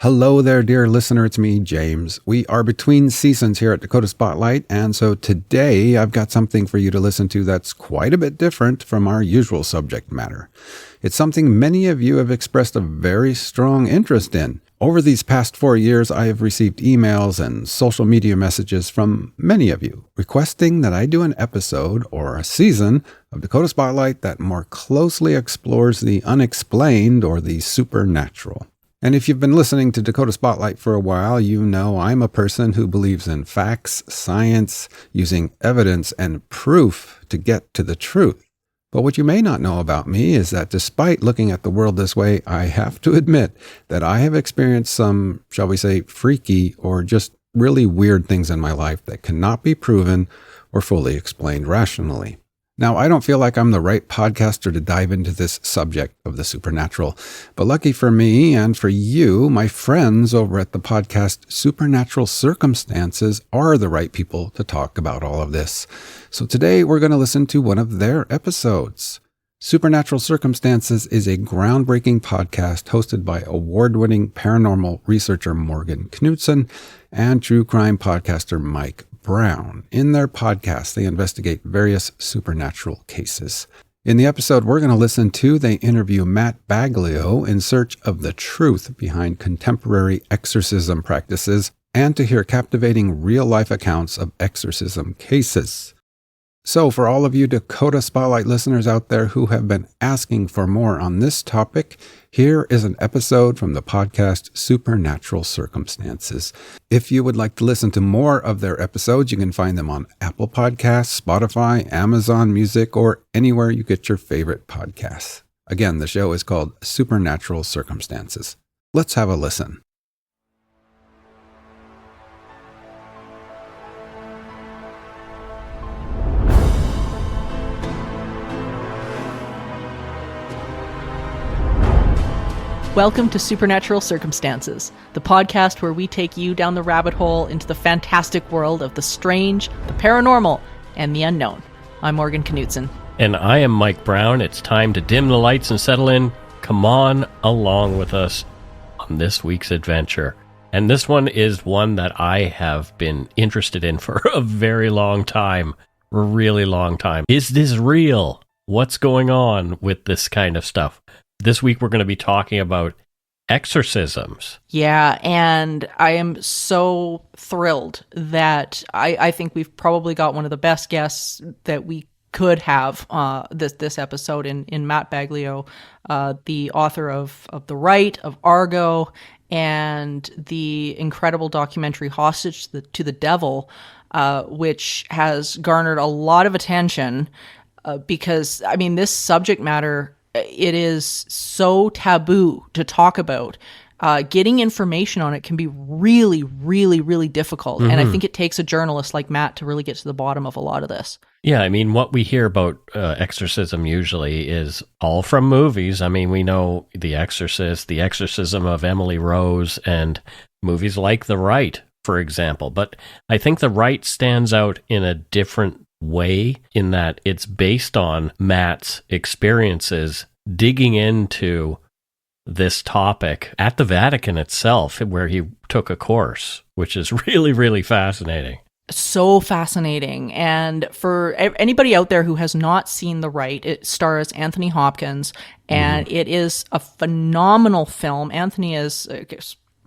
Hello there, dear listener. It's me, James. We are between seasons here at Dakota Spotlight, and so today I've got something for you to listen to that's quite a bit different from our usual subject matter. It's something many of you have expressed a very strong interest in. Over these past 4 years, I have received emails and social media messages from many of you requesting that I do an episode or a season of Dakota Spotlight that more closely explores the unexplained or the supernatural. And if you've been listening to Dakota Spotlight for a while, you know I'm a person who believes in facts, science, using evidence and proof to get to the truth. But what you may not know about me is that despite looking at the world this way, I have to admit that I have experienced some, shall we say, freaky or just really weird things in my life that cannot be proven or fully explained rationally. Now, I don't feel like I'm the right podcaster to dive into this subject of the supernatural, but lucky for me and for you, my friends over at the podcast Supernatural Circumstances are the right people to talk about all of this. So today we're going to listen to one of their episodes. Supernatural Circumstances is a groundbreaking podcast hosted by award-winning paranormal researcher Morgan Knudsen and true crime podcaster Mike Browne. In their podcast, they investigate various supernatural cases. In the episode we're going to listen to, they interview Matt Baglio in search of the truth behind contemporary exorcism practices and to hear captivating real-life accounts of exorcism cases. So for all of you Dakota Spotlight listeners out there who have been asking for more on this topic, here is an episode from the podcast Supernatural Circumstances. If you would like to listen to more of their episodes, you can find them on Apple Podcasts, Spotify, Amazon Music, or anywhere you get your favorite podcasts. Again, the show is called Supernatural Circumstances. Let's have a listen. Welcome to Supernatural Circumstances, the podcast where we take you down the rabbit hole into the fantastic world of the strange, the paranormal, and the unknown. I'm Morgan Knudsen. And I am Mike Browne. It's time to dim the lights and settle in. Come on along with us on this week's adventure. And this one is one that I have been interested in for a very long time. A really long time. Is this real? What's going on with this kind of stuff? This week we're going to be talking about exorcisms. Yeah, and I am so thrilled that I think we've probably got one of the best guests that we could have this episode in Matt Baglio, the author of the RITE, of ARGO, and the incredible documentary Hostage to the Devil, which has garnered a lot of attention because, I mean, this subject matter, it is so taboo to talk about. Getting information on it can be really, really, really difficult. Mm-hmm. And I think it takes a journalist like Matt to really get to the bottom of a lot of this. Yeah, I mean, what we hear about exorcism usually is all from movies. I mean, we know The Exorcist, The Exorcism of Emily Rose, and movies like The Rite, for example. But I think The Rite stands out in a different way in that it's based on Matt's experiences digging into this topic at the Vatican itself, where he took a course, which is really, really fascinating. So fascinating. And for anybody out there who has not seen The Rite, it stars Anthony Hopkins, and it is a phenomenal film. Anthony is...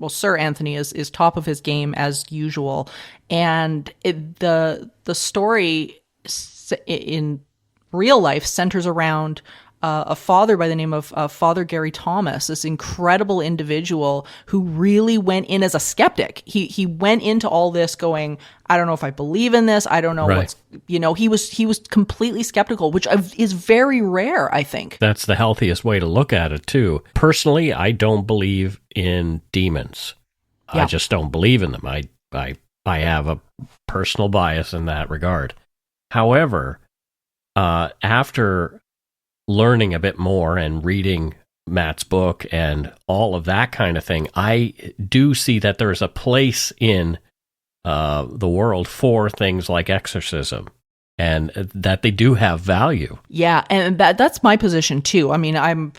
Sir Anthony is top of his game as usual, and the story in real life centers around a father by the name of Father Gary Thomas, this incredible individual who really went in as a skeptic. He went into all this going, I don't know if I believe in this. I don't know what's, he was completely skeptical, which is very rare, I think. That's the healthiest way to look at it too. Personally, I don't believe in demons. Yeah. I just don't believe in them. I have a personal bias in that regard. However, after learning a bit more and reading Matt's book and all of that kind of thing, I do see that there's a place in the world for things like exorcism, and that they do have value. Yeah, and that's my position too. I mean, I'm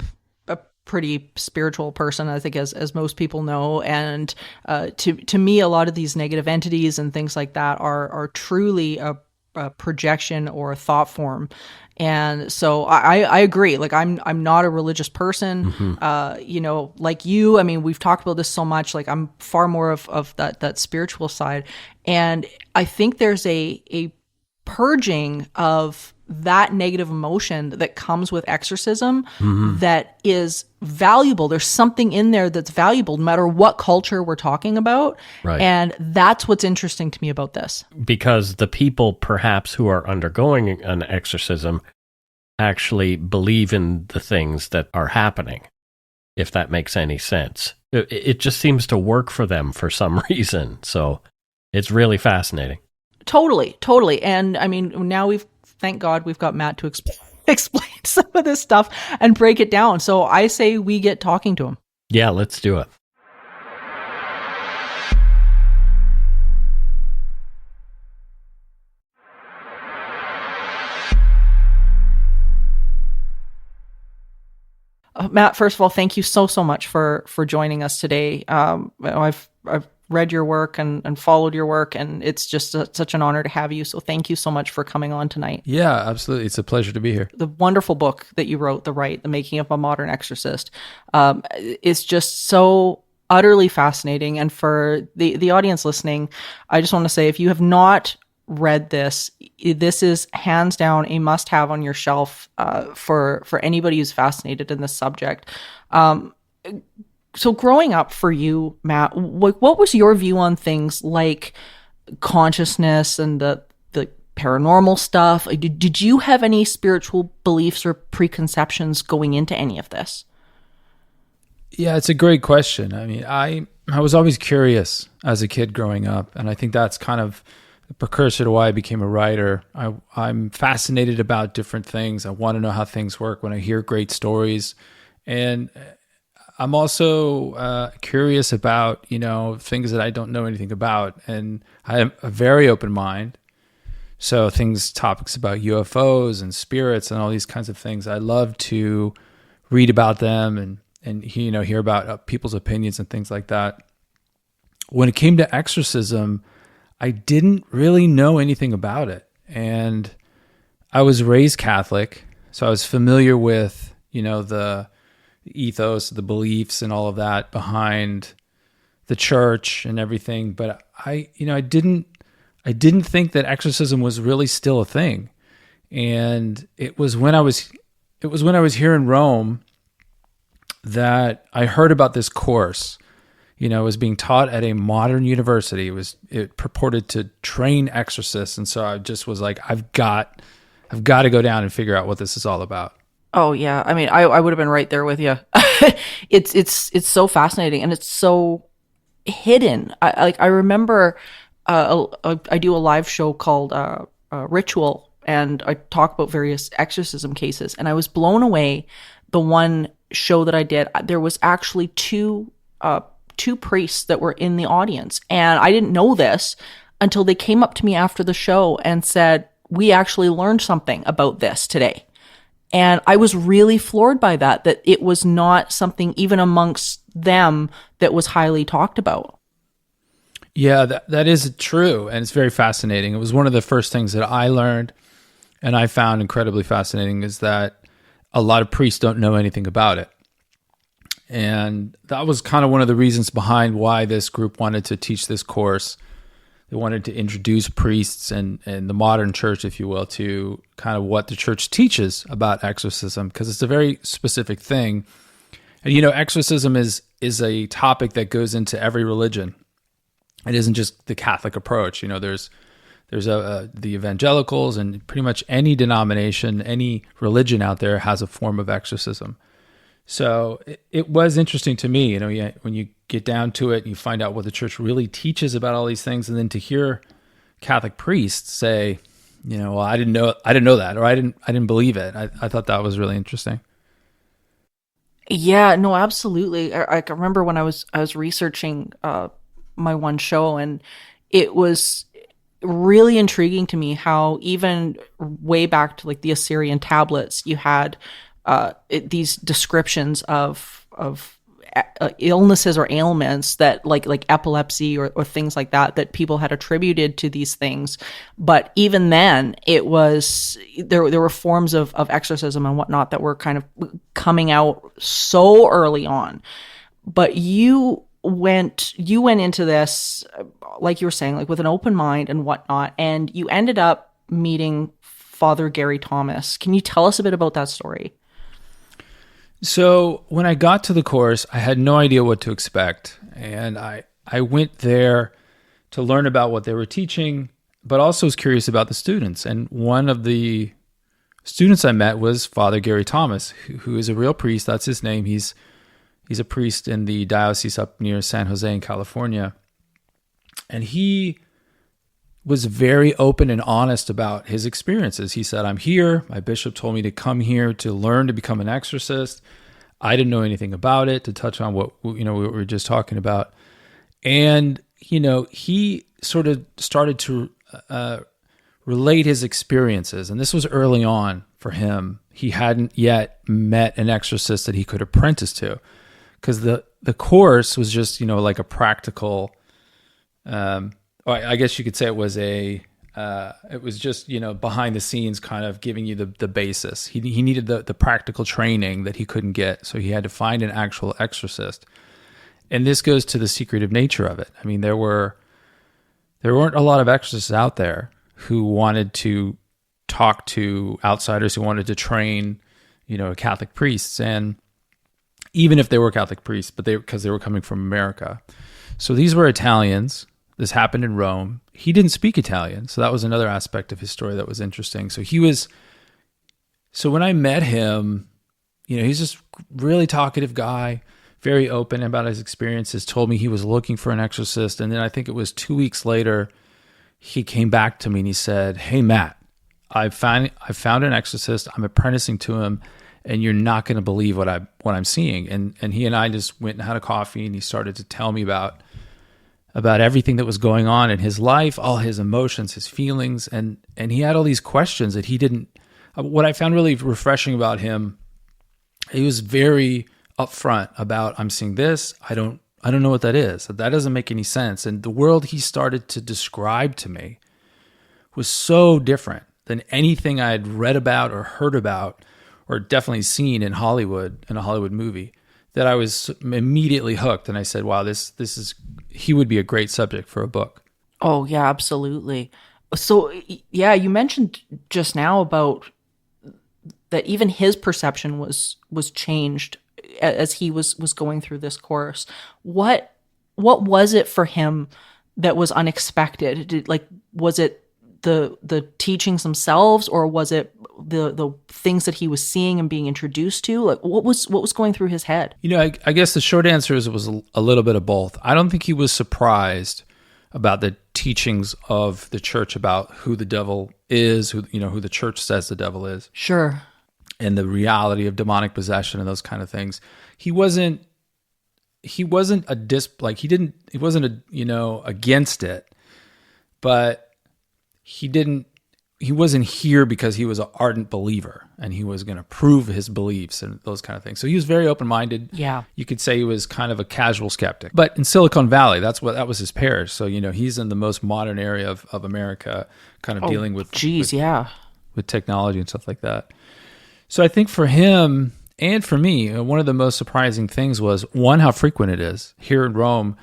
pretty spiritual person, I think, as most people know. And to me, a lot of these negative entities and things like that are truly a projection or a thought form. And so I agree. Like I'm not a religious person. Like you, I mean, we've talked about this so much. Like I'm far more of that spiritual side. And I think there's a purging of that negative emotion that comes with exorcism that is valuable. There's something in there that's valuable no matter what culture we're talking about. Right. And that's what's interesting to me about this. Because the people perhaps who are undergoing an exorcism actually believe in the things that are happening, if that makes any sense. It just seems to work for them for some reason. So it's really fascinating. Totally. And I mean, now thank God we've got Matt to explain some of this stuff and break it down. So I say we get talking to him. Yeah, let's do it. Matt, first of all, thank you so much for joining us today. I've read your work and followed your work, and it's just such an honor to have you. So thank you so much for coming on tonight. Yeah, absolutely. It's a pleasure to be here. The wonderful book that you wrote, The Rite, The Making of a Modern Exorcist, is just so utterly fascinating. And for the audience listening, I just want to say, if you have not read this is hands down a must-have on your shelf for anybody who's fascinated in this subject. So growing up for you, Matt, what was your view on things like consciousness and the paranormal stuff? Did you have any spiritual beliefs or preconceptions going into any of this? Yeah, it's a great question. I mean, I was always curious as a kid growing up, and I think that's kind of the precursor to why I became a writer. I'm fascinated about different things. I want to know how things work when I hear great stories. And I'm also curious about, things that I don't know anything about. And I have a very open mind. So topics about UFOs and spirits and all these kinds of things, I love to read about them and hear about people's opinions and things like that. When it came to exorcism, I didn't really know anything about it. And I was raised Catholic, so I was familiar with, the ethos, the beliefs and all of that behind the church and everything. But I didn't think that exorcism was really still a thing. And it was when I was here in Rome that I heard about this course. It was being taught at a modern university. It purported to train exorcists. And so I just was like, I've got to go down and figure out what this is all about. Oh yeah. I mean, I would have been right there with you. It's so fascinating and it's so hidden. I remember, I do a live show called, Ritual, and I talk about various exorcism cases, and I was blown away. The one show that I did, there was actually two priests that were in the audience, and I didn't know this until they came up to me after the show and said, we actually learned something about this today. And I was really floored by that it was not something even amongst them that was highly talked about. Yeah, that is true. And it's very fascinating. It was one of the first things that I learned and I found incredibly fascinating is that a lot of priests don't know anything about it. And that was kind of one of the reasons behind why this group wanted to teach this course. They wanted to introduce priests and the modern church, if you will, to kind of what the church teaches about exorcism, because it's a very specific thing. And, exorcism is a topic that goes into every religion. It isn't just the Catholic approach. There's the evangelicals, and pretty much any denomination, any religion out there has a form of exorcism. So it was interesting to me, when you get down to it, you find out what the church really teaches about all these things, and then to hear Catholic priests say, well, I didn't know that, or I didn't believe it. I thought that was really interesting. Yeah, no, absolutely. I remember when I was researching my one show, and it was really intriguing to me how even way back to like the Assyrian tablets, you had these descriptions of illnesses or ailments that like epilepsy or things like that people had attributed to these things. But even then, it was there were forms of exorcism and whatnot that were kind of coming out so early on. But you went into this, like you were saying, like with an open mind and whatnot, and you ended up meeting Father Gary Thomas. Can you tell us a bit about that story? So when I got to the course, I had no idea what to expect. And I went there to learn about what they were teaching, but also was curious about the students. And one of the students I met was Father Gary Thomas, who is a real priest. That's his name. He's a priest in the diocese up near San Jose in California. And he was very open and honest about his experiences. He said, I'm here. My bishop told me to come here to learn to become an exorcist. I didn't know anything about it, to touch on what we were just talking about. And, he sort of started to relate his experiences. And this was early on for him. He hadn't yet met an exorcist that he could apprentice to, because the course was just, like a practical, I guess you could say it was just, behind the scenes kind of giving you the basis. He needed the practical training that he couldn't get. So he had to find an actual exorcist. And this goes to the secretive nature of it. I mean, there weren't a lot of exorcists out there who wanted to talk to outsiders, who wanted to train, Catholic priests. And even if they were Catholic priests, but because they were coming from America. So these were Italians. This happened in Rome. He didn't speak Italian, so that was another aspect of his story that was interesting. So when I met him, he's this really talkative guy, very open about his experiences, told me he was looking for an exorcist. And then I think it was 2 weeks later, he came back to me and he said, hey, Matt, I found an exorcist. I'm apprenticing to him, and you're not going to believe what I'm seeing. And he and I just went and had a coffee, and he started to tell me about everything that was going on in his life, all his emotions, his feelings, and he had all these questions that he didn't. What I found really refreshing about him, he was very upfront about, I'm seeing this, I don't know what that is. That doesn't make any sense. And the world he started to describe to me was so different than anything I had read about or heard about or definitely seen in Hollywood, in a Hollywood movie, that I was immediately hooked. And I said, wow, he would be a great subject for a book. Oh, yeah, absolutely. So, yeah, you mentioned just now about that even his perception was changed as he was going through this course. What was it for him that was unexpected? Was it the teachings themselves, or was it the things that he was seeing and being introduced to? Like, what was going through his head? I guess the short answer is it was a little bit of both. I don't think he was surprised about the teachings of the church about who the devil is, who the church says the devil is. Sure. And the reality of demonic possession and those kind of things. He wasn't against it, but he wasn't here because he was an ardent believer and he was going to prove his beliefs and those kind of things. So he was very open-minded. Yeah. You could say he was kind of a casual skeptic. But in Silicon Valley, that was his parish. So, he's in the most modern area of America, kind of dealing with technology and stuff like that. So I think for him and for me, one of the most surprising things was, one, how frequent it is. Here in Rome,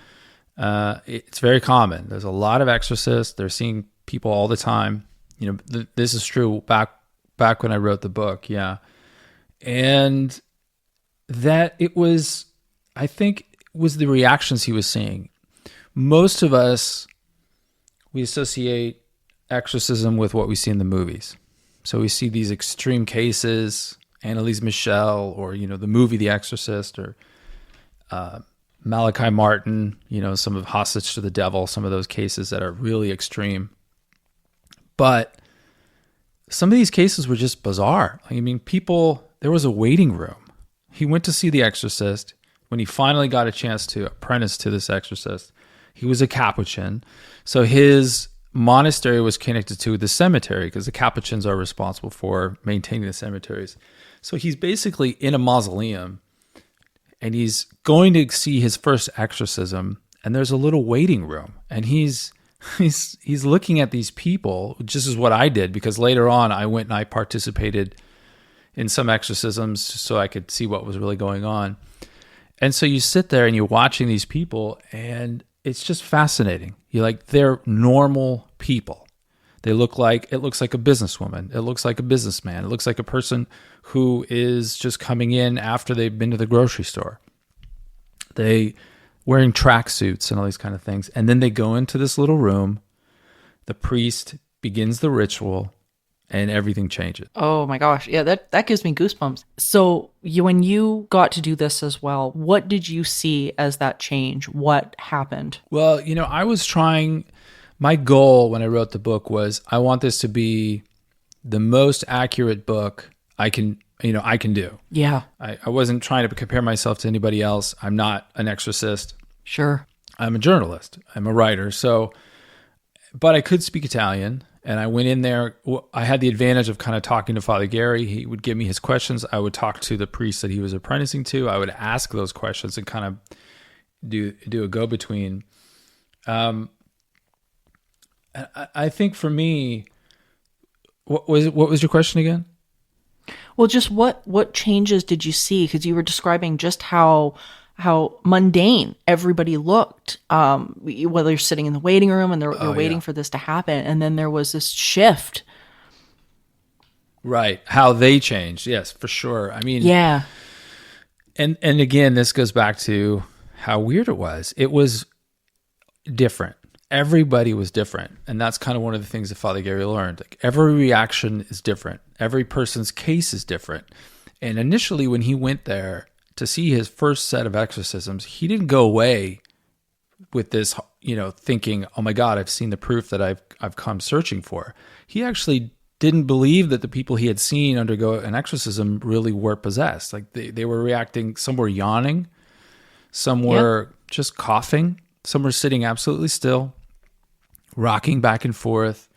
it's very common. There's a lot of exorcists. They're seeing people all the time. This is true back when I wrote the book, yeah. And that I think it was the reactions he was seeing. Most of us, we associate exorcism with what we see in the movies. So we see these extreme cases, Annalise Michel, or, the movie The Exorcist, or Malachi Martin, some of Hostage to the Devil, some of those cases that are really extreme. But some of these cases were just bizarre. There was a waiting room. He went to see The Exorcist. When he finally got a chance to apprentice to this exorcist, he was a Capuchin. So his monastery was connected to the cemetery because the Capuchins are responsible for maintaining the cemeteries. So he's basically in a mausoleum and he's going to see his first exorcism, and there's a little waiting room, and he's looking at these people, just as what I did, because later on I went and I participated in some exorcisms so I could see what was really going on. And so you sit there and you're watching these people, and it's just fascinating. You're like, they're normal people. It looks like a businesswoman. It looks like a businessman. It looks like a person who is just coming in after they've been to the grocery store. They wearing tracksuits and all these kind of things. And then they go into this little room. The priest begins the ritual, and everything changes. Oh my gosh. Yeah, that gives me goosebumps. So when you got to do this as well, what did you see as that change? What happened? Well, I was trying, my goal when I wrote the book was I want this to be the most accurate book I can do. Yeah. I wasn't trying to compare myself to anybody else. I'm not an exorcist. Sure. I'm a journalist. I'm a writer. But I could speak Italian, and I went in there. I had the advantage of kind of talking to Father Gary. He would give me his questions. I would talk to the priest that he was apprenticing to. I would ask those questions and kind of do a go-between. I think for me, what was your question again? Well, just what changes did you see? Because you were describing just how mundane everybody looked, whether you're sitting in the waiting room and they're waiting for this to happen. And then there was this shift. Right. How they changed. Yes, for sure. I mean, yeah. And again, this goes back to how weird it was. It was different. Everybody was different. And that's kind of one of the things that Father Gary learned. Like, every reaction is different. Every person's case is different. And initially when he went there to see his first set of exorcisms, he didn't go away with this, thinking, "Oh my God, I've seen the proof that I've come searching for." He actually didn't believe that the people he had seen undergo an exorcism really were possessed. Like they were reacting. Some were yawning, some were just coughing, some were sitting absolutely still, rocking back and forth.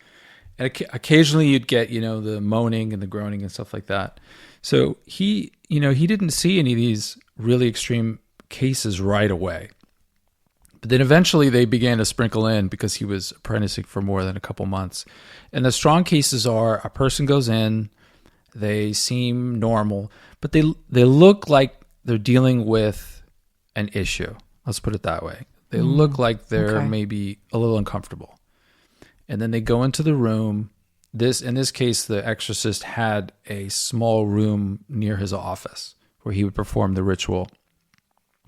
And occasionally you'd get, the moaning and the groaning and stuff like that. So he didn't see any of these really extreme cases right away. But then eventually they began to sprinkle in because he was apprenticing for more than a couple months. And the strong cases are a person goes in, they seem normal, but they look like they're dealing with an issue. Let's put it that way. They look like they're maybe a little uncomfortable. And then they go into the room. In this case, the exorcist had a small room near his office where he would perform the ritual.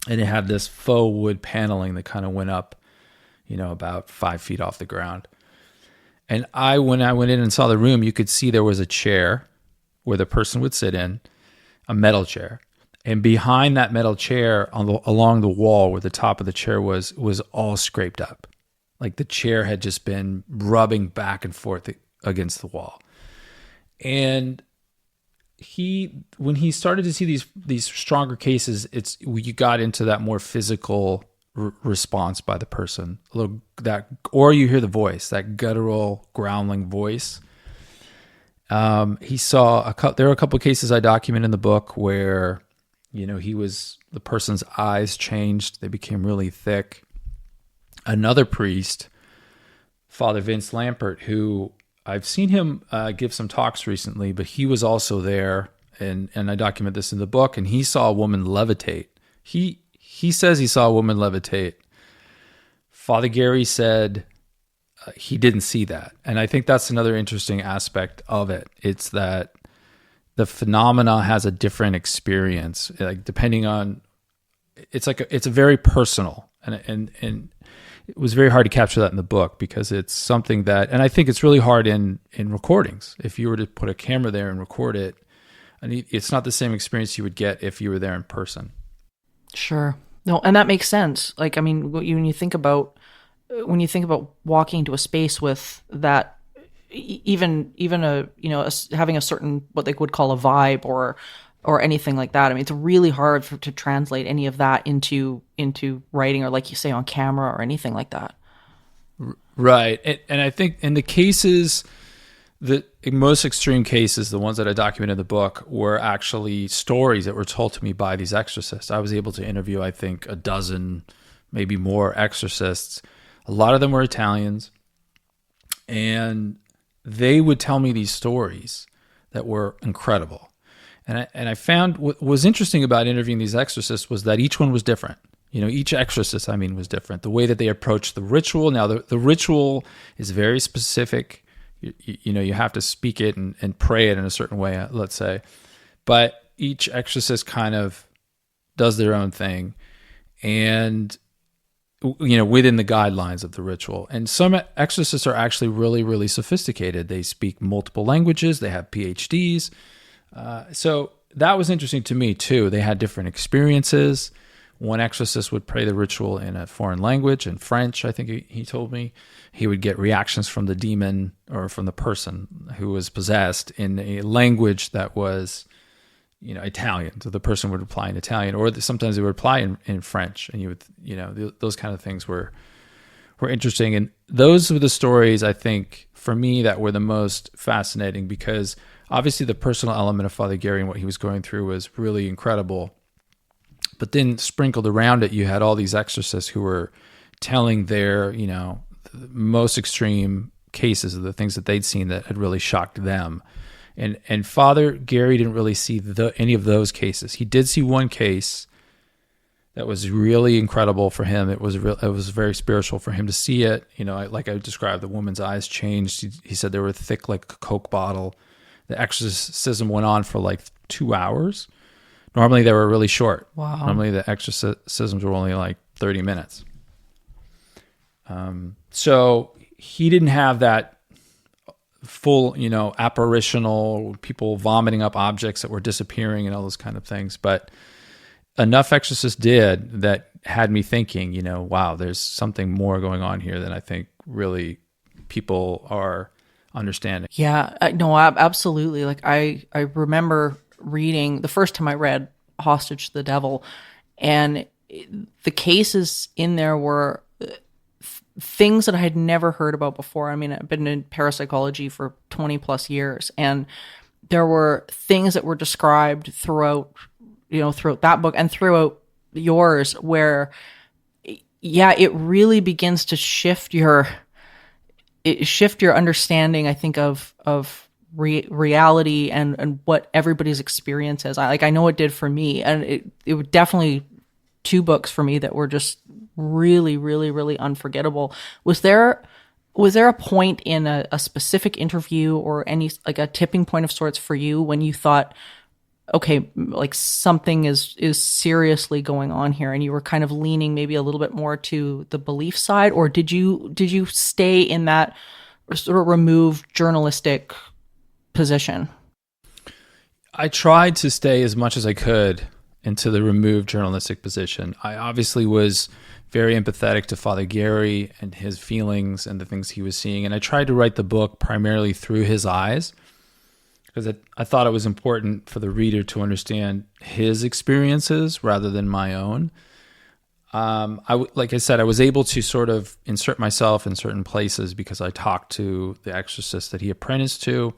And it had this faux wood paneling that kind of went up, about 5 feet off the ground. And when I went in and saw the room, you could see there was a chair where the person would sit in, a metal chair. And behind that metal chair, along the wall where the top of the chair was all scraped up. Like the chair had just been rubbing back and forth against the wall. And when he started to see these stronger cases, you got into that more physical response by the person, or you hear the voice, that guttural growling voice. He saw there were a couple of cases I document in the book where, the person's eyes changed. They became really thick. Another priest, Father Vince Lampert, who I've seen him give some talks recently, but he was also there, and I document this in the book, and he saw a woman levitate. He says he saw a woman levitate. Father Gary said he didn't see that. And I think that's another interesting aspect of it. It's that the phenomena has a different experience, like depending on, it's a very personal, and it was very hard to capture that in the book because it's something that, and I think it's really hard in recordings. If you were to put a camera there and record it, it's not the same experience you would get if you were there in person. Sure. No, and that makes sense. Like, I mean, when you think about walking into a space with that, even having a certain, what they would call a vibe or anything like that. I mean, it's really hard to translate any of that into writing, or like you say, on camera or anything like that. Right. And I think in the cases that most extreme cases, the ones that I documented in the book, were actually stories that were told to me by these exorcists. I was able to interview, I think, a dozen, maybe more exorcists. A lot of them were Italians, and they would tell me these stories that were incredible. And I found what was interesting about interviewing these exorcists was that each one was different. Each exorcist, was different. The way that they approached the ritual. Now, the ritual is very specific. You have to speak it and pray it in a certain way, let's say. But each exorcist kind of does their own thing. And, within the guidelines of the ritual. And some exorcists are actually really, really sophisticated. They speak multiple languages. They have PhDs. So that was interesting to me, too. They had different experiences. One exorcist would pray the ritual in a foreign language, in French, I think he told me. He would get reactions from the demon or from the person who was possessed in a language that was, Italian. So the person would reply in Italian, or sometimes they would reply in French. And you would, those kind of things were interesting. And those were the stories, I think, for me, that were the most fascinating, because obviously the personal element of Father Gary and what he was going through was really incredible. But then sprinkled around it, you had all these exorcists who were telling their, most extreme cases of the things that they'd seen that had really shocked them. And Father Gary didn't really see any of those cases. He did see one case that was really incredible for him. It was very spiritual for him to see it. Like I described, the woman's eyes changed. He said they were thick like a Coke bottle. The exorcism went on for like 2 hours. Normally they were really short. Wow. Normally the exorcisms were only like 30 minutes. So he didn't have that full, apparitional, people vomiting up objects that were disappearing and all those kind of things. But enough exorcists did that had me thinking, wow, there's something more going on here than I think really people are understanding. Yeah, no, absolutely. Like I remember reading the first time I read Hostage to the Devil, and the cases in there were things that I had never heard about before. I've been in parapsychology for 20 plus years, and there were things that were described throughout that book and throughout yours where, yeah, it really begins to shift your understanding, I think, of reality and what everybody's experience is. I know it did for me, and it was definitely 2 books for me that were just really, really, really unforgettable. Was there a point in a specific interview or any, like, a tipping point of sorts for you when you thought, okay, like something is seriously going on here, and you were kind of leaning maybe a little bit more to the belief side, or did you stay in that sort of removed journalistic position? I tried to stay as much as I could into the removed journalistic position. I obviously was very empathetic to Father Gary and his feelings and the things he was seeing, and I tried to write the book primarily through his eyes, because I thought it was important for the reader to understand his experiences rather than my own. Like I said, I was able to sort of insert myself in certain places because I talked to the exorcist that he apprenticed to,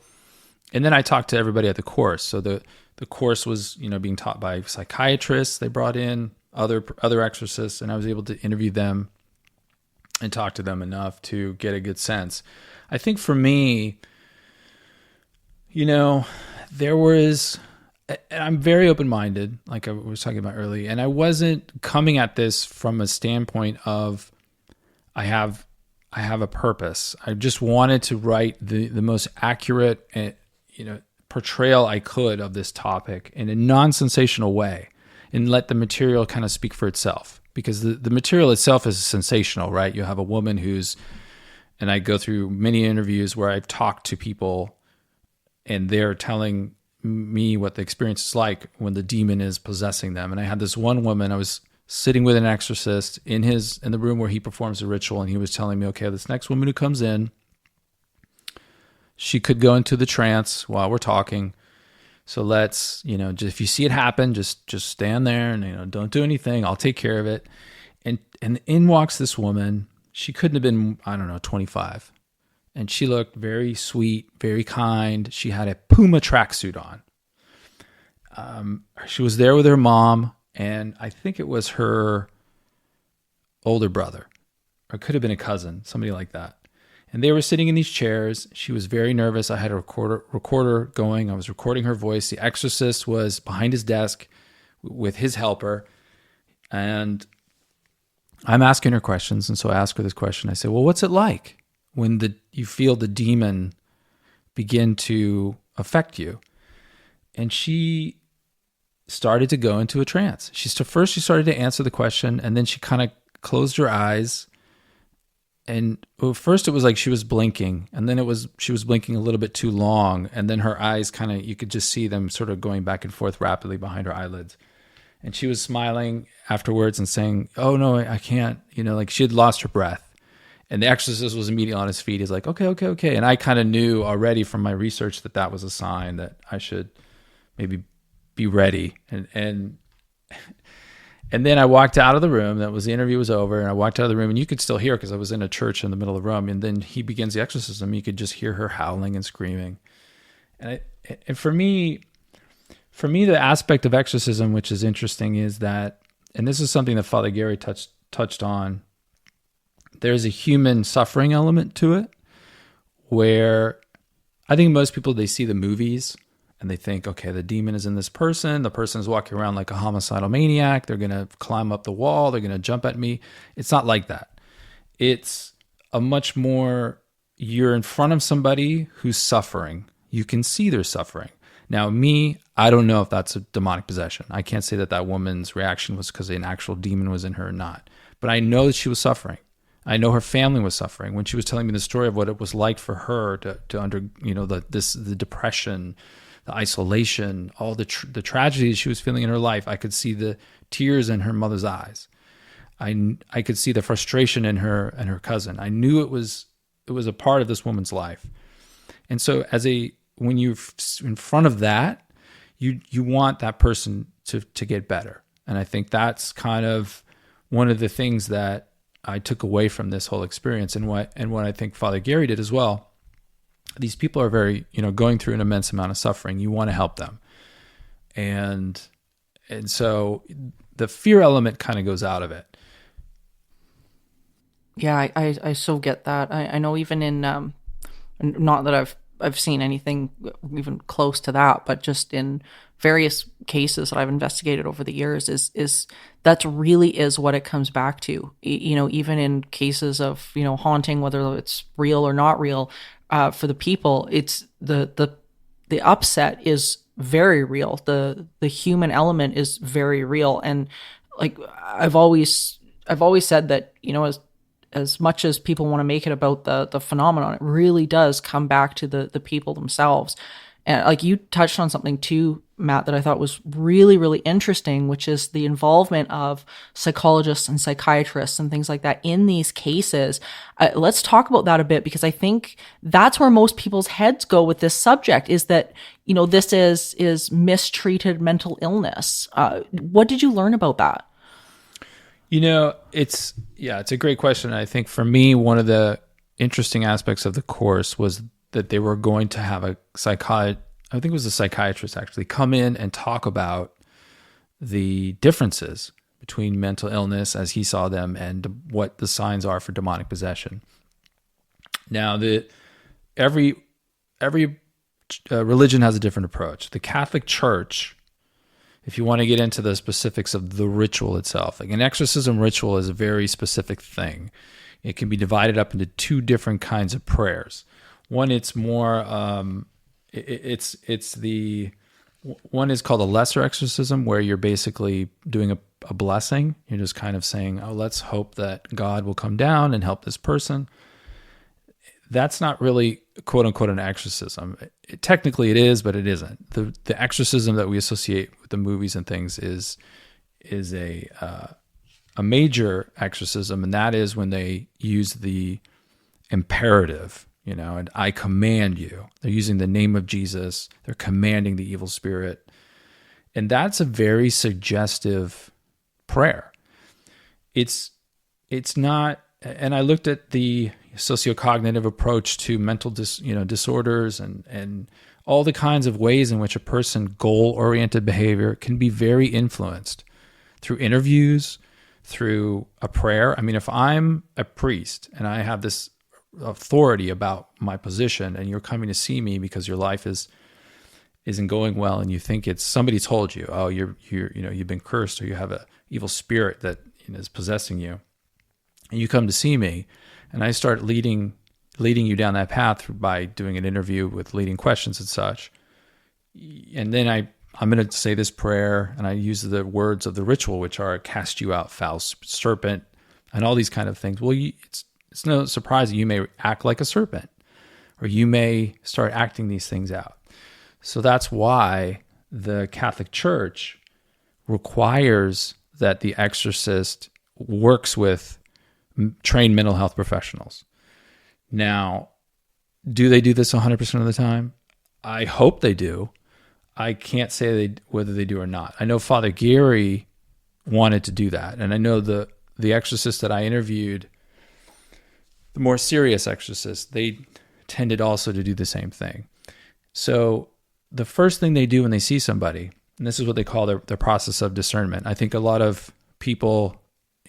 and then I talked to everybody at the course. So the course was, being taught by psychiatrists. They brought in other exorcists, and I was able to interview them and talk to them enough to get a good sense. I think for me, there was, and I'm very open-minded, like I was talking about earlier, and I wasn't coming at this from a standpoint of I have a purpose. I just wanted to write the most accurate, portrayal I could of this topic in a non-sensational way, and let the material kind of speak for itself, because the material itself is sensational, right? You have a woman and I go through many interviews where I've talked to people and they're telling me what the experience is like when the demon is possessing them. And I had this one woman, I was sitting with an exorcist in the room where he performs the ritual, and he was telling me, okay, this next woman who comes in, she could go into the trance while we're talking. So let's, if you see it happen, just stand there and, don't do anything. I'll take care of it. And in walks this woman. She couldn't have been, 25. and she looked very sweet, very kind. She had a Puma tracksuit on. She was there with her mom, and I think it was her older brother, or it could have been a cousin, somebody like that. And they were sitting in these chairs. She was very nervous. I had a recorder going. I was recording her voice. The exorcist was behind his desk with his helper. And I'm asking her questions. And so I asked her this question. I said, well, what's it like when you feel the demon begin to affect you? And she started to go into a trance. First she started to answer the question, and then she kind of closed her eyes. And first it was like she was blinking, and then she was blinking a little bit too long, and then her eyes kind of, you could just see them sort of going back and forth rapidly behind her eyelids. And she was smiling afterwards and saying, oh no, I can't, like she had lost her breath. And the exorcist was immediately on his feet. He's like, okay. And I kind of knew already from my research that was a sign that I should maybe be ready. And then I walked out of the room. The interview was over, and I walked out of the room, and you could still hear, because I was in a church in the middle of the room. And then he begins the exorcism. You could just hear her howling and screaming. And for me, the aspect of exorcism, which is interesting, is that, and this is something that Father Gary touched on, there's a human suffering element to it, where I think most people, they see the movies and they think, okay, the demon is in this person. The person is walking around like a homicidal maniac. They're going to climb up the wall. They're going to jump at me. It's not like that. It's a much more, you're in front of somebody who's suffering. You can see their suffering. Now, I don't know if that's a demonic possession. I can't say that woman's reaction was because an actual demon was in her or not. But I know that she was suffering. I know her family was suffering. When she was telling me the story of what it was like for her to under, the depression, the isolation, all the tragedies she was feeling in her life, I could see the tears in her mother's eyes. I could see the frustration in her and her cousin. I knew it was a part of this woman's life. And so when you're in front of that, you want that person to get better. And I think that's kind of one of the things that I took away from this whole experience, and what I think Father Gary did as well. These people are very, going through an immense amount of suffering. You want to help them. And so the fear element kind of goes out of it. Yeah, I so get that. I know even in, not that I've seen anything even close to that, but just in various cases that I've investigated over the years, is that really is what it comes back to. Even in cases of, haunting, whether it's real or not real, for the people, it's the upset is very real. The human element is very real. And like, I've always said that, as much as people want to make it about the phenomenon, it really does come back to the people themselves. And like you touched on something too, Matt, that I thought was really, really interesting, which is the involvement of psychologists and psychiatrists and things like that in these cases. Let's talk about that a bit, because I think that's where most people's heads go with this subject, is that, this is mistreated mental illness. What did you learn about that? It's a great question. I think for me, one of the interesting aspects of the course was that they were going to have a psychiatrist actually come in and talk about the differences between mental illness as he saw them and what the signs are for demonic possession. Now, every religion has a different approach. The Catholic Church, if you want to get into the specifics of the ritual itself, like an exorcism ritual is a very specific thing. It can be divided up into two different kinds of prayers. One, it's more, one is called a lesser exorcism, where you're basically doing a blessing. You're just kind of saying, oh, let's hope that God will come down and help this person. That's not really, quote unquote, an exorcism. Technically it is, but it isn't. The exorcism that we associate with the movies and things is a major exorcism, and that is when they use the imperative, and I command you. They're using the name of Jesus. They're commanding the evil spirit. And that's a very suggestive prayer. It's not, and I looked at sociocognitive approach to mental disorders and all the kinds of ways in which a person goal-oriented behavior can be very influenced through interviews, through a prayer. I mean, if I'm a priest and I have this authority about my position and you're coming to see me because your life isn't going well and you think it's somebody told you, oh, you've been cursed or you have a evil spirit that is possessing you, and you come to see me and I start leading you down that path by doing an interview with leading questions and such, and then I'm going to say this prayer and I use the words of the ritual, which are cast you out, foul serpent, and all these kind of things. Well, it's no surprise that you may act like a serpent or you may start acting these things out. So that's why the Catholic Church requires that the exorcist works with trained mental health professionals. Now, do they do this 100% of the time? I hope they do. I can't say whether they do or not. I know Father Gary wanted to do that, and I know the exorcists that I interviewed, the more serious exorcists, they tended also to do the same thing. So the first thing they do when they see somebody, and this is what they call their process of discernment. I think a lot of people,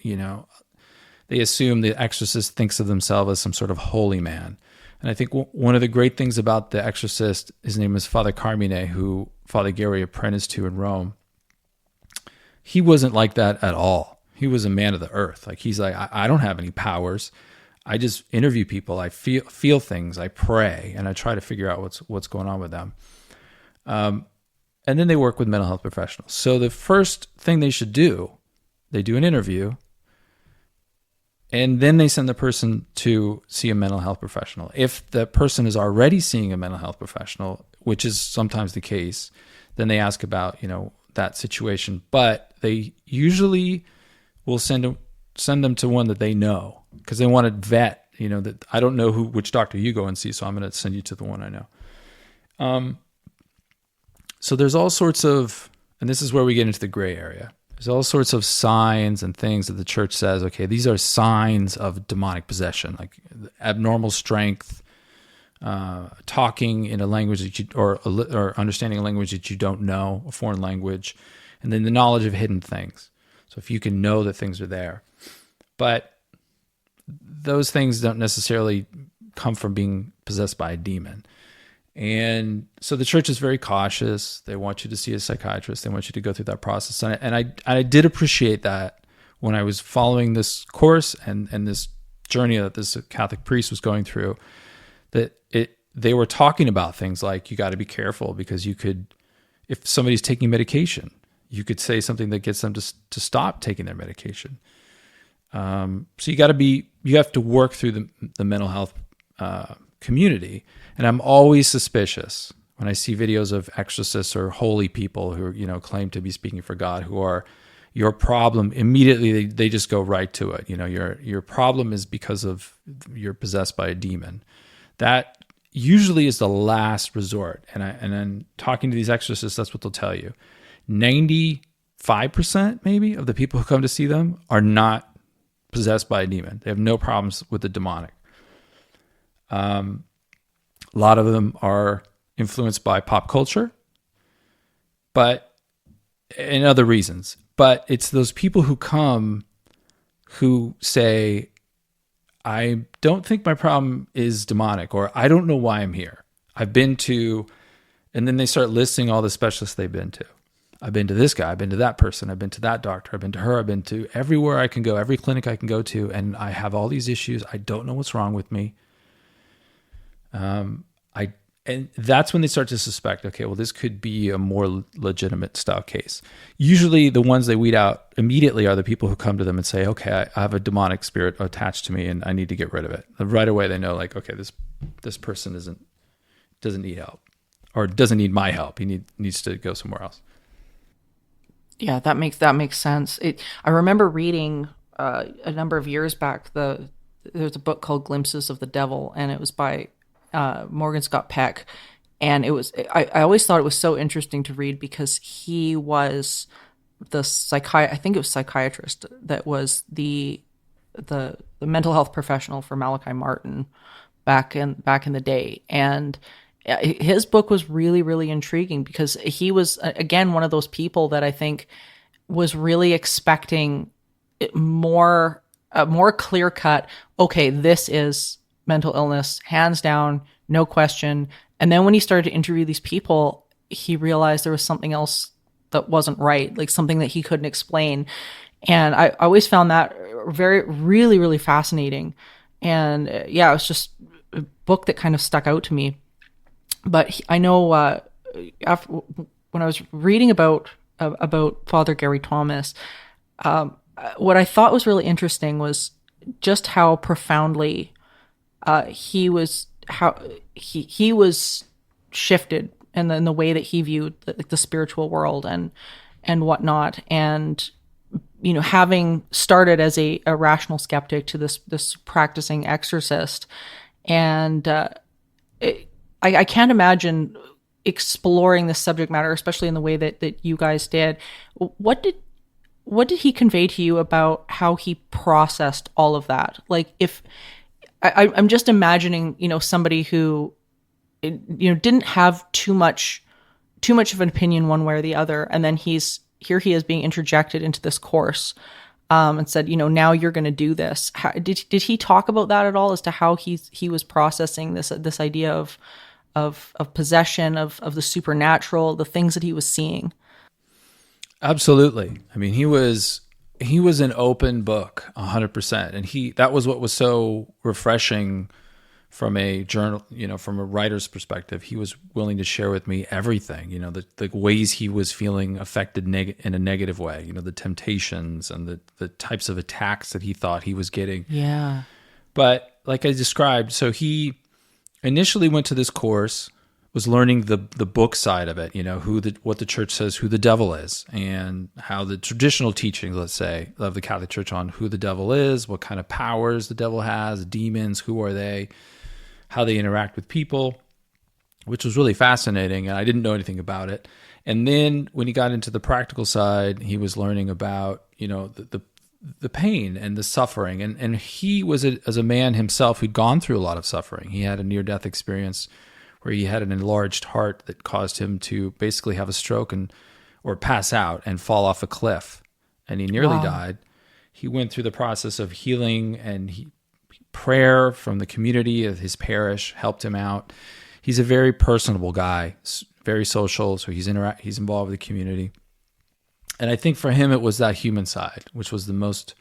they assume the exorcist thinks of themselves as some sort of holy man. And I think one of the great things about the exorcist, his name is Father Carmine, who Father Gary apprenticed to in Rome. He wasn't like that at all. He was a man of the earth. Like he's like, I don't have any powers. I just interview people. I feel things. I pray, and I try to figure out what's going on with them. And then they work with mental health professionals. So the first thing they should do, they do an interview, and then they send the person to see a mental health professional. If the person is already seeing a mental health professional, which is sometimes the case, then they ask about, that situation. But they usually will send them to one that they know, because they want to vet, that I don't know which doctor you go and see, so I'm going to send you to the one I know. So there's all sorts of, and this is where we get into the gray area. There's all sorts of signs and things that the church says, okay, these are signs of demonic possession, like abnormal strength, talking in a language that or understanding a language that you don't know, a foreign language, and then the knowledge of hidden things. So if you can know that things are there. But those things don't necessarily come from being possessed by a demon. And so the church is very cautious. They want you to see a psychiatrist. They want you to go through that process. And I did appreciate that when I was following this course and this journey that this Catholic priest was going through, that they were talking about things like, you got to be careful because if somebody's taking medication, you could say something that gets them to stop taking their medication. So you have to work through the mental health community. And I'm always suspicious when I see videos of exorcists or holy people who claim to be speaking for God, who are your problem. Immediately they just go right to it. Your problem is because of you're possessed by a demon. That usually is the last resort. And then talking to these exorcists, that's what they'll tell you. 95% maybe of the people who come to see them are not possessed by a demon. They have no problems with the demonic. A lot of them are influenced by pop culture, and other reasons. But it's those people who come who say, I don't think my problem is demonic, or I don't know why I'm here. I've been to, and then they start listing all the specialists they've been to. I've been to this guy, I've been to that person, I've been to that doctor, I've been to her, I've been to everywhere I can go, every clinic I can go to, and I have all these issues. I don't know what's wrong with me. And that's when they start to suspect, okay, well, this could be a more legitimate style case. Usually the ones they weed out immediately are the people who come to them and say, okay, I have a demonic spirit attached to me and I need to get rid of it. And right away they know, like, okay, this person doesn't need help, or doesn't need my help. He needs to go somewhere else. Yeah, that makes sense. I remember reading a number of years back, there's a book called Glimpses of the Devil, and it was by Morgan Scott Peck, and I always thought it was so interesting to read because he was I think it was psychiatrist that was the the mental health professional for Malachi Martin back in the day. And his book was really, really intriguing because he was, again, one of those people that I think was really expecting more clear cut. Okay, this is mental illness, hands down, no question. And then when he started to interview these people, he realized there was something else that wasn't right, like something that he couldn't explain. And I always found that really, really fascinating. And it was just a book that kind of stuck out to me. But I know after, when I was reading about Father Gary Thomas, what I thought was really interesting was just how profoundly he was shifted in the way that he viewed the spiritual world and whatnot. And having started as a rational skeptic to this practicing exorcist, and I can't imagine exploring this subject matter, especially in the way that you guys did. What did he convey to you about how he processed all of that? Like, if I'm just imagining, somebody who, didn't have too much of an opinion one way or the other, and then he is being interjected into this course, and said, now you're going to do this. Did he talk about that at all, as to how he was processing this idea of possession, of the supernatural, the things that he was seeing? Absolutely. I mean, he was an open book, 100%, and that was what was so refreshing from a journal, from a writer's perspective. He was willing to share with me everything, the ways he was feeling affected in a negative way, the temptations and the types of attacks that he thought he was getting. Yeah. But like I described, so he initially went to this course, was learning the book side of it, what the church says, who the devil is, and how the traditional teachings, let's say, of the Catholic Church on who the devil is, what kind of powers the devil has, demons, who are they, how they interact with people, which was really fascinating, and I didn't know anything about it. And then when he got into the practical side, he was learning about, the pain and the suffering. And he was, as a man himself, who'd gone through a lot of suffering. He had a near-death experience where he had an enlarged heart that caused him to basically have a stroke or pass out and fall off a cliff. And he nearly died. He went through the process of healing, and prayer from the community of his parish helped him out. He's a very personable guy, very social, so he's involved with the community. And I think for him, it was that human side, which was the most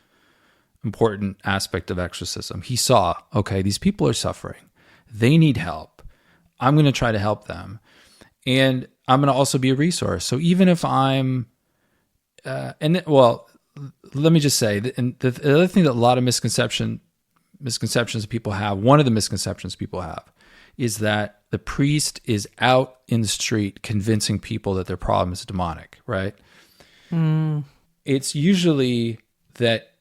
important aspect of exorcism. He saw, okay, these people are suffering. They need help. I'm going to try to help them. And I'm going to also be a resource. So even if I'm, let me just say, and the other thing that a lot of misconceptions people have, one of the misconceptions people have, is that the priest is out in the street convincing people that their problem is demonic, right? Mm. It's usually that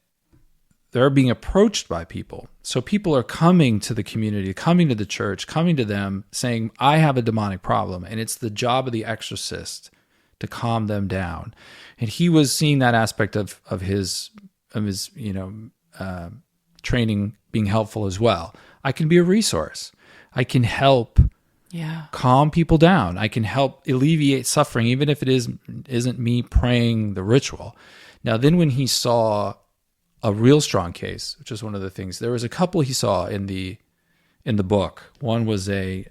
they're being approached by people. So people are coming to the community, coming to the church, coming to them saying, I have a demonic problem. And it's the job of the exorcist to calm them down. And he was seeing that aspect of his training being helpful as well. I can be a resource. I can help calm people down. I can help alleviate suffering, even if it isn't me praying the ritual. Now, then when he saw a real strong case, which is one of the things, there was a couple he saw in the book. One was a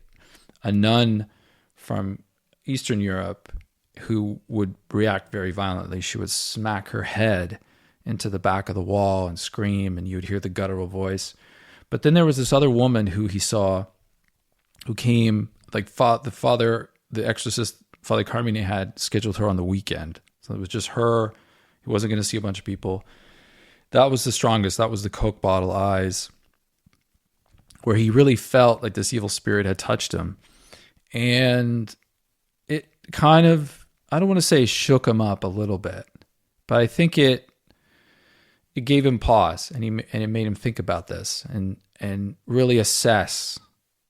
nun from Eastern Europe who would react very violently. She would smack her head into the back of the wall and scream, and you would hear the guttural voice. But then there was this other woman who he saw, who came, like the exorcist, Father Carmine, had scheduled her on the weekend. So it was just her. He wasn't going to see a bunch of people. That was the strongest. That was the Coke bottle eyes, where he really felt like this evil spirit had touched him. And it kind of, I don't want to say shook him up a little bit, but I think it gave him pause, and it made him think about this and really assess,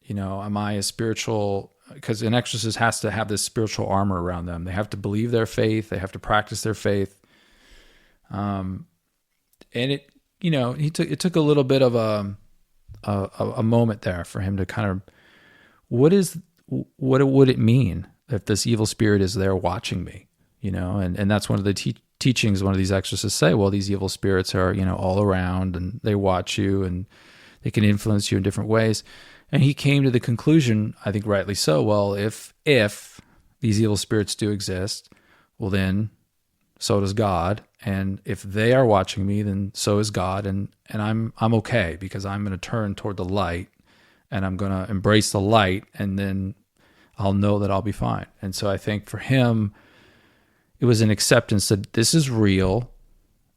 am I a spiritual, because an exorcist has to have this spiritual armor around them. They have to believe their faith. They have to practice their faith. And it took a little bit of a moment there for him to kind of, what would it mean if this evil spirit is there watching me, and that's one of the teachings one of these exorcists say, well, these evil spirits are, all around and they watch you and they can influence you in different ways. And he came to the conclusion, I think rightly so, well, if these evil spirits do exist, well then so does God. And if they are watching me, then so is God. And I'm okay, because I'm going to turn toward the light and I'm going to embrace the light, and then I'll know that I'll be fine. And so I think for him, it was an acceptance that this is real.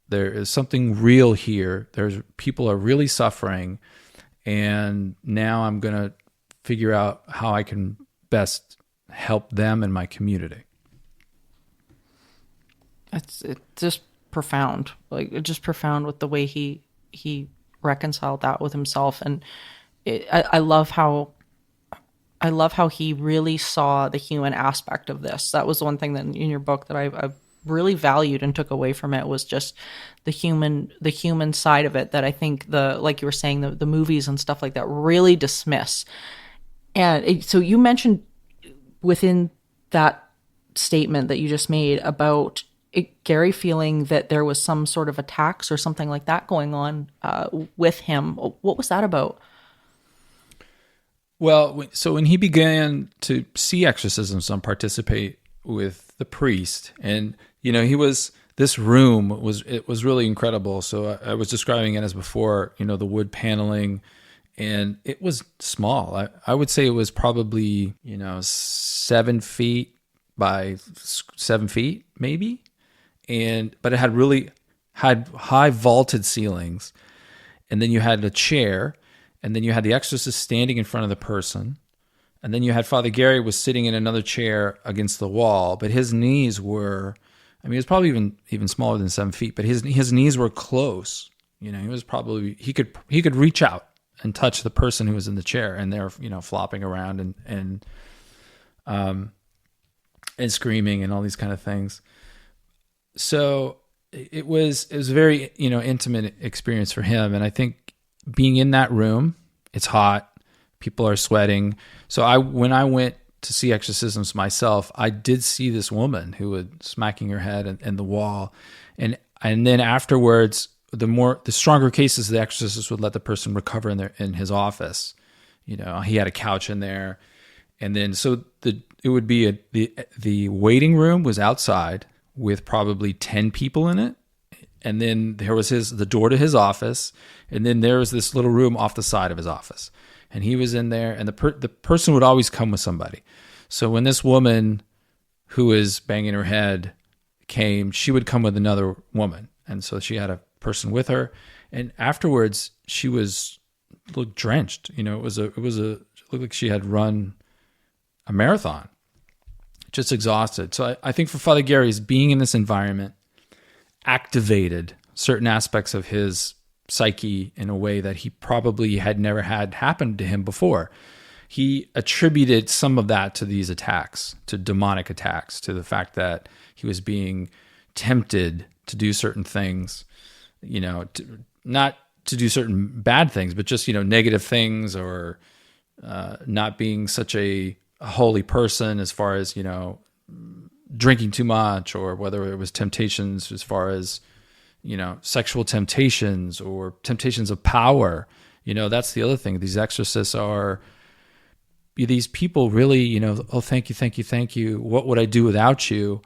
There is something real here. People are really suffering. And now I'm going to figure out how I can best help them and my community. It's just profound, just profound with the way he reconciled that with himself. And I love how he really saw the human aspect of this. That was the one thing that in your book that I really valued and took away from it, was just the human side of it, that I think like you were saying, the movies and stuff like that really dismiss. And so you mentioned within that statement that you just made about Gary feeling that there was some sort of attacks or something like that going on with him. What was that about? Well, so when he began to see exorcisms and participate with the priest, and this room was really incredible. So I was describing it as before, the wood paneling, and it was small. I would say it was probably 7 feet by 7 feet maybe, but it had high vaulted ceilings, and then you had a chair. And then you had the exorcist standing in front of the person. And then you had Father Gary was sitting in another chair against the wall, but his knees were, he was probably even smaller than 7 feet, but his knees were close. He was probably, he could reach out and touch the person who was in the chair, and they're, flopping around and screaming and all these kind of things. So it was a very, intimate experience for him. And I think, being in that room, it's hot, people are sweating. So when I went to see exorcisms myself, I did see this woman who was smacking her head in the wall. And then afterwards, the stronger cases, the exorcist would let the person recover in his office. He had a couch in there. And then, so it would be the waiting room was outside with probably 10 people in it. And then there was the door to his office, and then there was this little room off the side of his office, and he was in there. And the person would always come with somebody. So when this woman who was banging her head came, she would come with another woman, and so she had a person with her. And afterwards, she looked drenched. It looked like she had run a marathon, just exhausted. So I think for Father Gary's being in this environment activated certain aspects of his psyche in a way that he probably had never had happen to him before. He attributed some of that to these attacks, to demonic attacks, to the fact that he was being tempted to do certain things, not to do certain bad things, but just, negative things, or not being such a holy person as far as, drinking too much, or whether it was temptations as far as, sexual temptations or temptations of power. That's the other thing. These exorcists are these people really, oh, thank you. What would I do without you?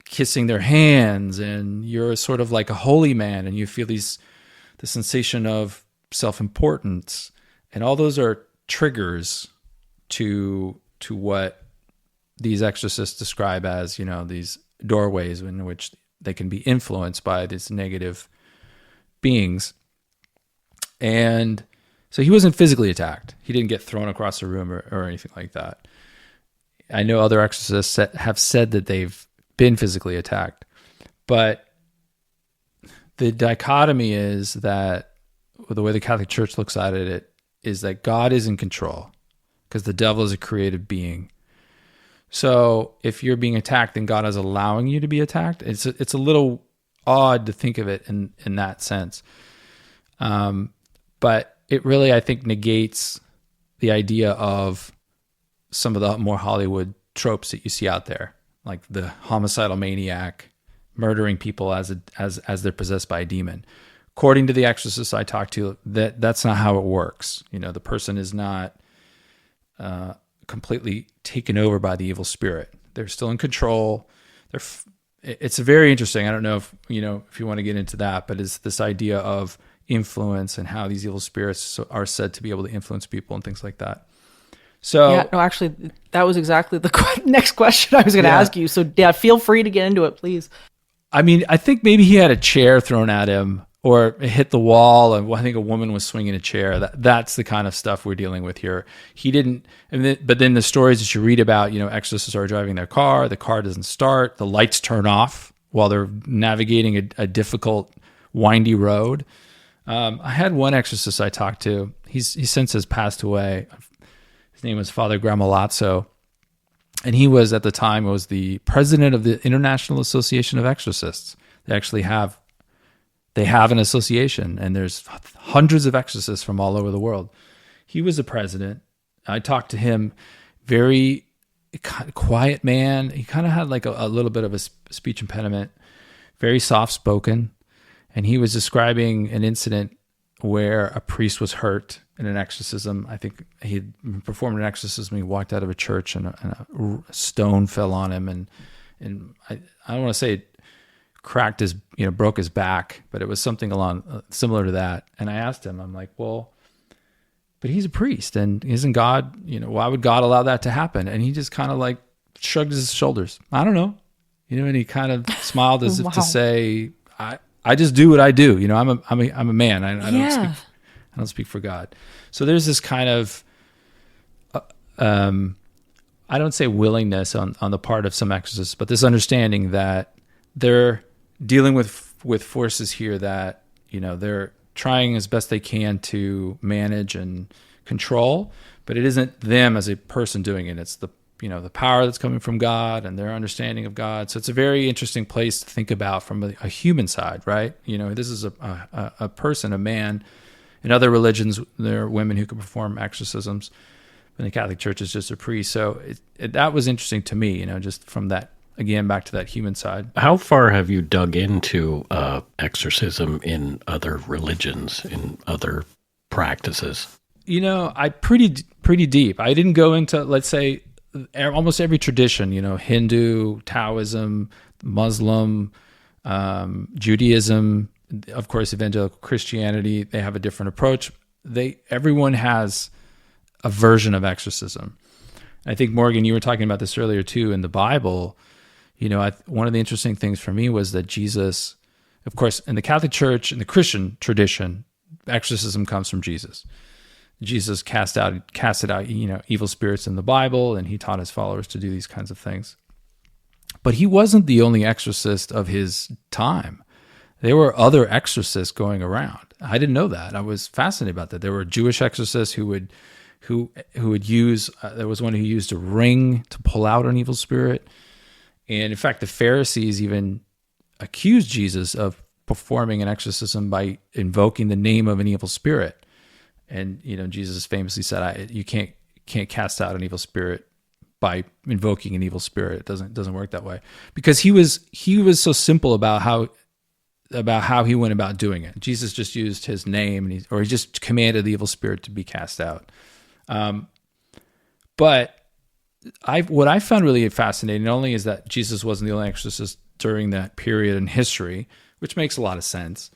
Kissing their hands, and you're sort of like a holy man, and you feel the sensation of self-importance. And all those are triggers to what these exorcists describe as, these doorways in which they can be influenced by these negative beings. And so he wasn't physically attacked. He didn't get thrown across the room or anything like that. I know other exorcists have said that they've been physically attacked. But the dichotomy is that, the way the Catholic Church looks at it, is that God is in control, because the devil is a creative being. So if you're being attacked, then God is allowing you to be attacked. It's a little odd to think of it in that sense. But it really, I think, negates the idea of some of the more Hollywood tropes that you see out there, like the homicidal maniac murdering people as they're possessed by a demon. According to the exorcists I talked to, that's not how it works. The person is not completely taken over by the evil spirit. They're still in control. It's very interesting. I don't know if you want to get into that, but it's this idea of influence and how these evil spirits are said to be able to influence people and things like that. So yeah, no, actually, that was exactly the next question I was going to ask you. So yeah, feel free to get into it, please. I mean, I think maybe he had a chair thrown at him or it hit the wall, and I think a woman was swinging a chair. That's the kind of stuff we're dealing with here. He didn't, but then the stories that you read about, exorcists are driving their car, the car doesn't start, the lights turn off while they're navigating a difficult, windy road. I had one exorcist I talked to. He since has passed away. His name was Father Gramolazzo, and he was at the time was the president of the International Association of Exorcists. They actually have an association, and there's hundreds of exorcists from all over the world. He was the president. I talked to him, very quiet man. He kind of had like a little bit of a speech impediment, very soft-spoken, and he was describing an incident where a priest was hurt in an exorcism. I think he had performed an exorcism. He walked out of a church, and a stone fell on him, and I don't want to say it cracked broke his back, but it was something along similar to that. And I asked him, I'm like, well, but he's a priest, and isn't God, why would God allow that to happen? And he just kind of like shrugged his shoulders. I don't know, and he kind of smiled as if to say, I just do what I do. I'm a man. I don't speak for God. So there's this kind of, I don't say willingness on the part of some exorcists, but this understanding that they're dealing with forces here that, they're trying as best they can to manage and control, but it isn't them as a person doing it. It's the power that's coming from God and their understanding of God. So it's a very interesting place to think about from a human side, right? This is a person, a man. In other religions, there are women who can perform exorcisms. In the Catholic Church, it's just a priest. So that was interesting to me, just from that, again, back to that human side. How far have you dug into exorcism in other religions, in other practices? I pretty deep. I didn't go into, let's say, almost every tradition, Hindu, Taoism, Muslim, Judaism, of course, evangelical Christianity, they have a different approach. Everyone has a version of exorcism. I think, Morgan, you were talking about this earlier too. In the Bible, one of the interesting things for me was that Jesus, of course, in the Catholic Church, in the Christian tradition, exorcism comes from Jesus. Jesus casted out, evil spirits in the Bible, and he taught his followers to do these kinds of things. But he wasn't the only exorcist of his time. There were other exorcists going around. I didn't know that. I was fascinated about that. There were Jewish exorcists who would use. There was one who used a ring to pull out an evil spirit, and in fact, the Pharisees even accused Jesus of performing an exorcism by invoking the name of an evil spirit. And Jesus famously said, "You can't cast out an evil spirit by invoking an evil spirit. It doesn't work that way." Because he was so simple about how he went about doing it. Jesus just used his name, and he just commanded the evil spirit to be cast out. But what I found really fascinating not only is that Jesus wasn't the only exorcist during that period in history, which makes a lot of sense.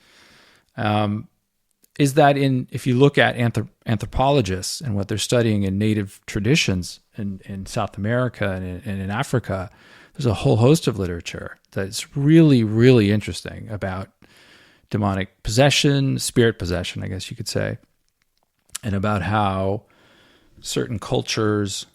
Is that if you look at anthropologists and what they're studying in native traditions in South America and in Africa, there's a whole host of literature that's really, really interesting about demonic possession, spirit possession, I guess you could say, and about how certain cultures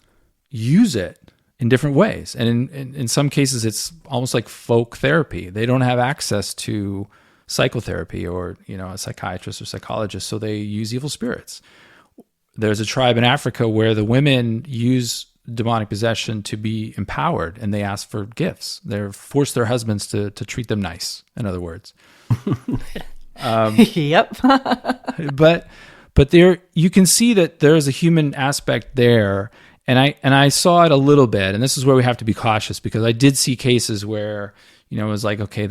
use it in different ways. And in some cases, it's almost like folk therapy. They don't have access to psychotherapy or a psychiatrist or psychologist, so they use evil spirits. There's a tribe in Africa where the women use demonic possession to be empowered, and they ask for gifts. They force their husbands to treat them nice, in other words. Yep. But there, you can see that there's a human aspect there, and I saw it a little bit, and this is where we have to be cautious, because I did see cases where, it was like, okay,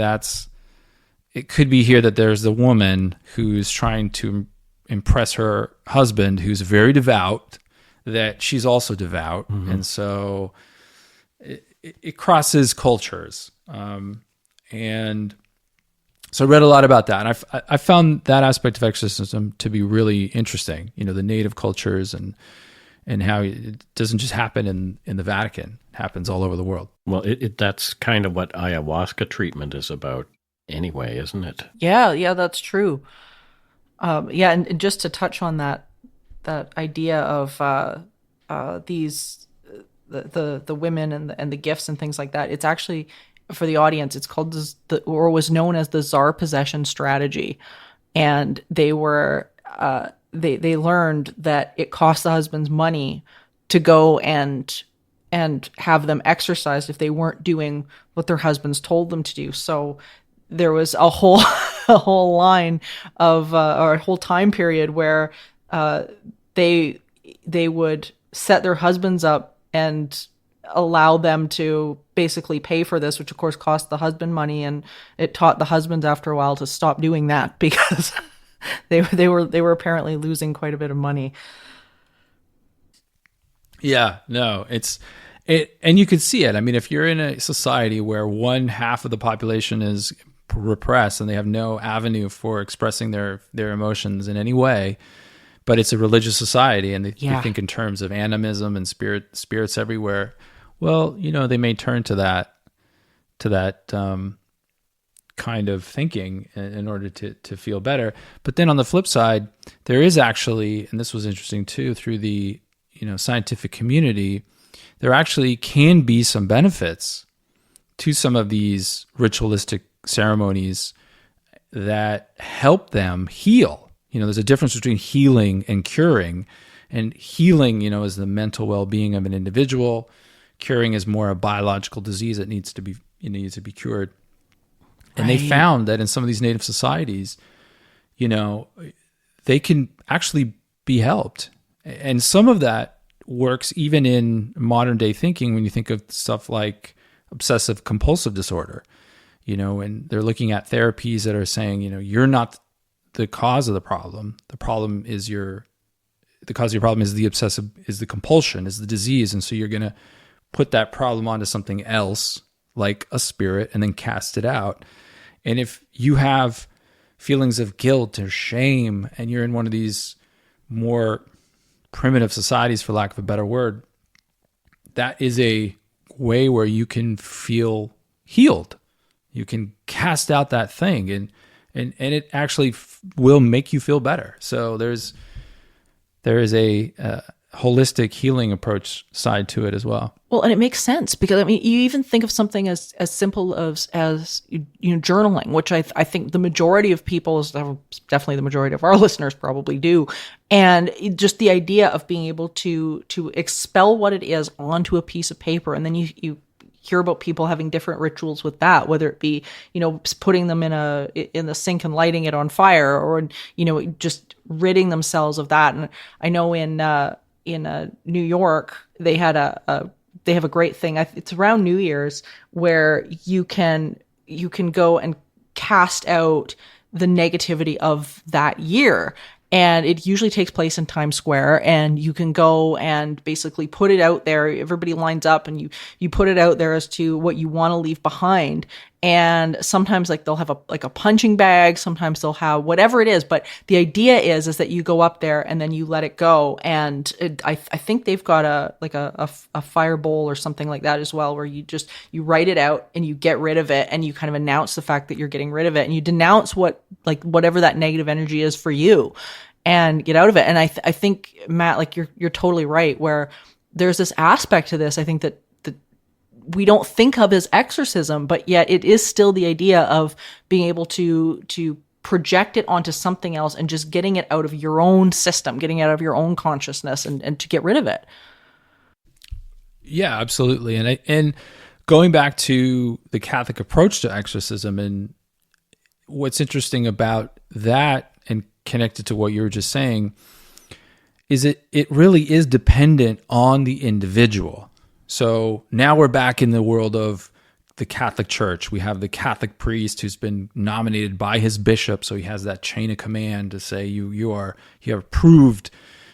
it could be here that there's the woman who's trying to impress her husband, who's very devout, that she's also devout, and so it crosses cultures, and so I read a lot about that, and I found that aspect of exorcism to be really interesting. The native cultures and how it doesn't just happen in the Vatican; it happens all over the world. Well, that's kind of what ayahuasca treatment is about, anyway, isn't it? Yeah, that's true. And just to touch on that idea of these the women and the gifts and things like that, it's actually, for the audience, it's called or was known as the Tsar possession strategy, and they were they learned that it cost the husbands money to go and have them exorcised if they weren't doing what their husbands told them to do. So there was a whole line of or a whole time period where they would set their husbands up and allow them to basically pay for this, which of course cost the husband money, and it taught the husbands after a while to stop doing that because they were apparently losing quite a bit of money. Yeah, no, and you could see it. I mean, if you're in a society where one half of the population is repressed and they have no avenue for expressing their emotions in any way, but it's a religious society and they think in terms of animism and spirits everywhere, well, they may turn to that kind of thinking in order to feel better. But then on the flip side, there is actually, and this was interesting too, through the scientific community, there actually can be some benefits to some of these ritualistic ceremonies that help them heal. There's a difference between healing and curing, and healing, is the mental well-being of an individual. Curing is more a biological disease that needs to be cured. And they found that in some of these native societies, they can actually be helped. And some of that works even in modern day thinking when you think of stuff like obsessive compulsive disorder, and they're looking at therapies that are saying, you're not the cause of the problem. The cause of your problem is the compulsion, is the disease. And so you're going to put that problem onto something else, like a spirit, and then cast it out. And if you have feelings of guilt or shame, and you're in one of these more primitive societies, for lack of a better word, that is a way where you can feel healed. You can cast out that thing, and it actually will make you feel better. So there is a holistic healing approach side to it as well. Well, and it makes sense because, I mean, you even think of something as simple as journaling, which I think the majority of people, definitely the majority of our listeners probably do. And just the idea of being able to expel what it is onto a piece of paper, and then you hear about people having different rituals with that, whether it be, putting them in the sink and lighting it on fire, or, just ridding themselves of that. And I know in New York, they have a great thing. It's around New Year's where you can go and cast out the negativity of that year. And it usually takes place in Times Square, and you can go and basically put it out there. Everybody lines up and you put it out there as to what you want to leave behind. And sometimes they'll have a punching bag. Sometimes they'll have whatever it is. But the idea is that you go up there and then you let it go. And I think they've got a fire bowl or something like that as well, where you write it out and you get rid of it, and you kind of announce the fact that you're getting rid of it, and you denounce whatever that negative energy is for you, and get out of it. And I think, Matt, you're totally right, where there's this aspect to this, I think that we don't think of as exorcism, but yet it is still the idea of being able to project it onto something else and just getting it out of your own system, getting it out of your own consciousness, and to get rid of it. Yeah, absolutely. And going back to the Catholic approach to exorcism, and what's interesting about that and connected to what you were just saying is it really is dependent on the individual. So now we're back in the world of the Catholic Church. We have the Catholic priest who's been nominated by his bishop, so he has that chain of command to say you are approved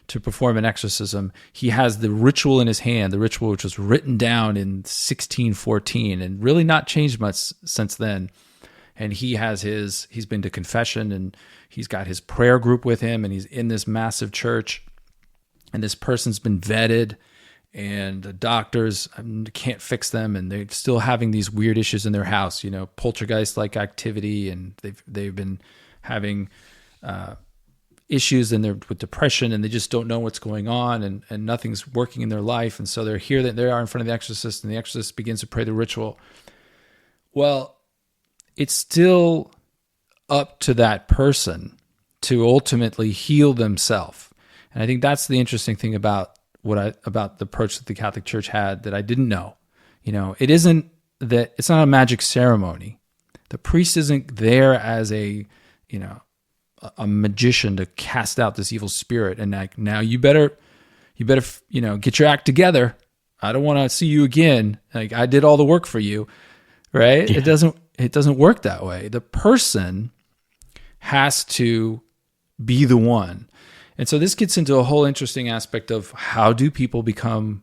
to perform an exorcism. He has the ritual in his hand, the ritual which was written down in 1614 and really not changed much since then. And he's been to confession, and he's got his prayer group with him, and he's in this massive church, and this person's been vetted, and the doctors can't fix them, and they're still having these weird issues in their house, poltergeist-like activity, and they've been having issues with depression, and they just don't know what's going on, and nothing's working in their life, and so they are in front of the exorcist, and the exorcist begins to pray the ritual. Well, it's still up to that person to ultimately heal themselves. And I think that's the interesting thing about the approach that the Catholic Church had that I didn't know. It's not a magic ceremony. The priest isn't there as a magician to cast out this evil spirit. And like, now you better, get your act together. I don't want to see you again. Like, I did all the work for you, right? Yeah. It doesn't work that way. The person has to be the one. And so this gets into a whole interesting aspect of how do people become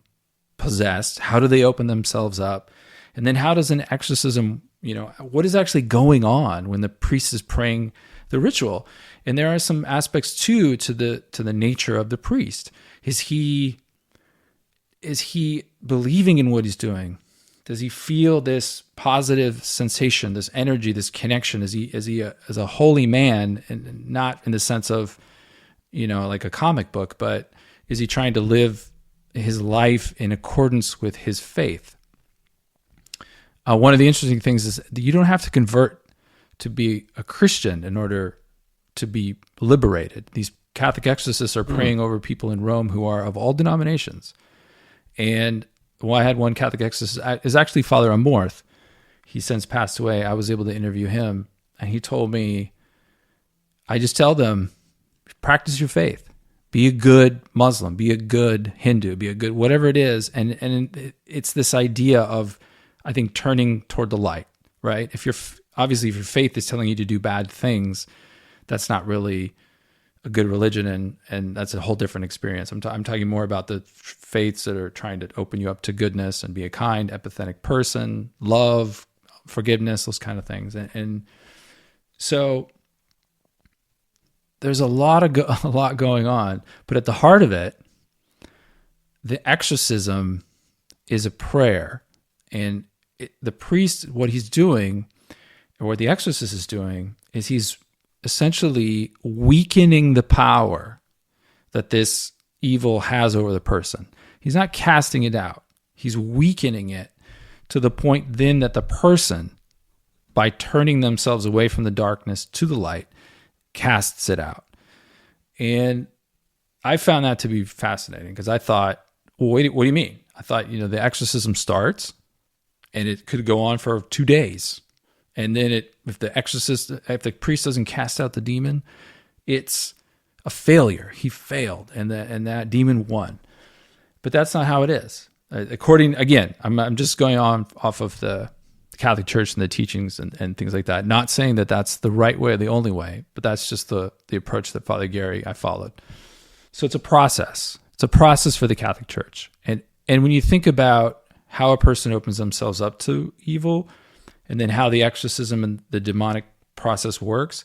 possessed? How do they open themselves up? And then how does an exorcism, what is actually going on when the priest is praying the ritual? And there are some aspects too to the nature of the priest. Is he believing in what he's doing? Does he feel this positive sensation, this energy, this connection? Is he as a holy man, and not in the sense of, like a comic book, but is he trying to live his life in accordance with his faith? One of the interesting things is that you don't have to convert to be a Christian in order to be liberated. These Catholic exorcists are praying over people in Rome who are of all denominations. And I had one Catholic exorcist, is actually Father Amorth. He since passed away. I was able to interview him, and he told me, I just tell them, practice your faith. Be a good Muslim, be a good Hindu, be a good whatever it is. And it's this idea of, I think, turning toward the light, right? If your faith is telling you to do bad things, that's not really a good religion, and that's a whole different experience. I'm talking more about the faiths that are trying to open you up to goodness and be a kind, empathetic person, love, forgiveness, those kind of things. And so there's a lot going on, but at the heart of it, the exorcism is a prayer, and the priest, what he's doing, or what the exorcist is doing, is he's essentially weakening the power that this evil has over the person. He's not casting it out. He's weakening it to the point then that the person, by turning themselves away from the darkness to the light, casts it out. And I found that to be fascinating, because I thought, well, wait, what do you mean? I thought, the exorcism starts and it could go on for 2 days. And then if the priest doesn't cast out the demon, it's a failure. He failed, and that demon won. But that's not how it is. I'm just going on off of the Catholic Church and the teachings and things like that. Not saying that that's the right way or the only way, but that's just the approach that Father Gary I followed. So it's a process. It's a process for the Catholic Church. And when you think about how a person opens themselves up to evil, and then how the exorcism and the demonic process works,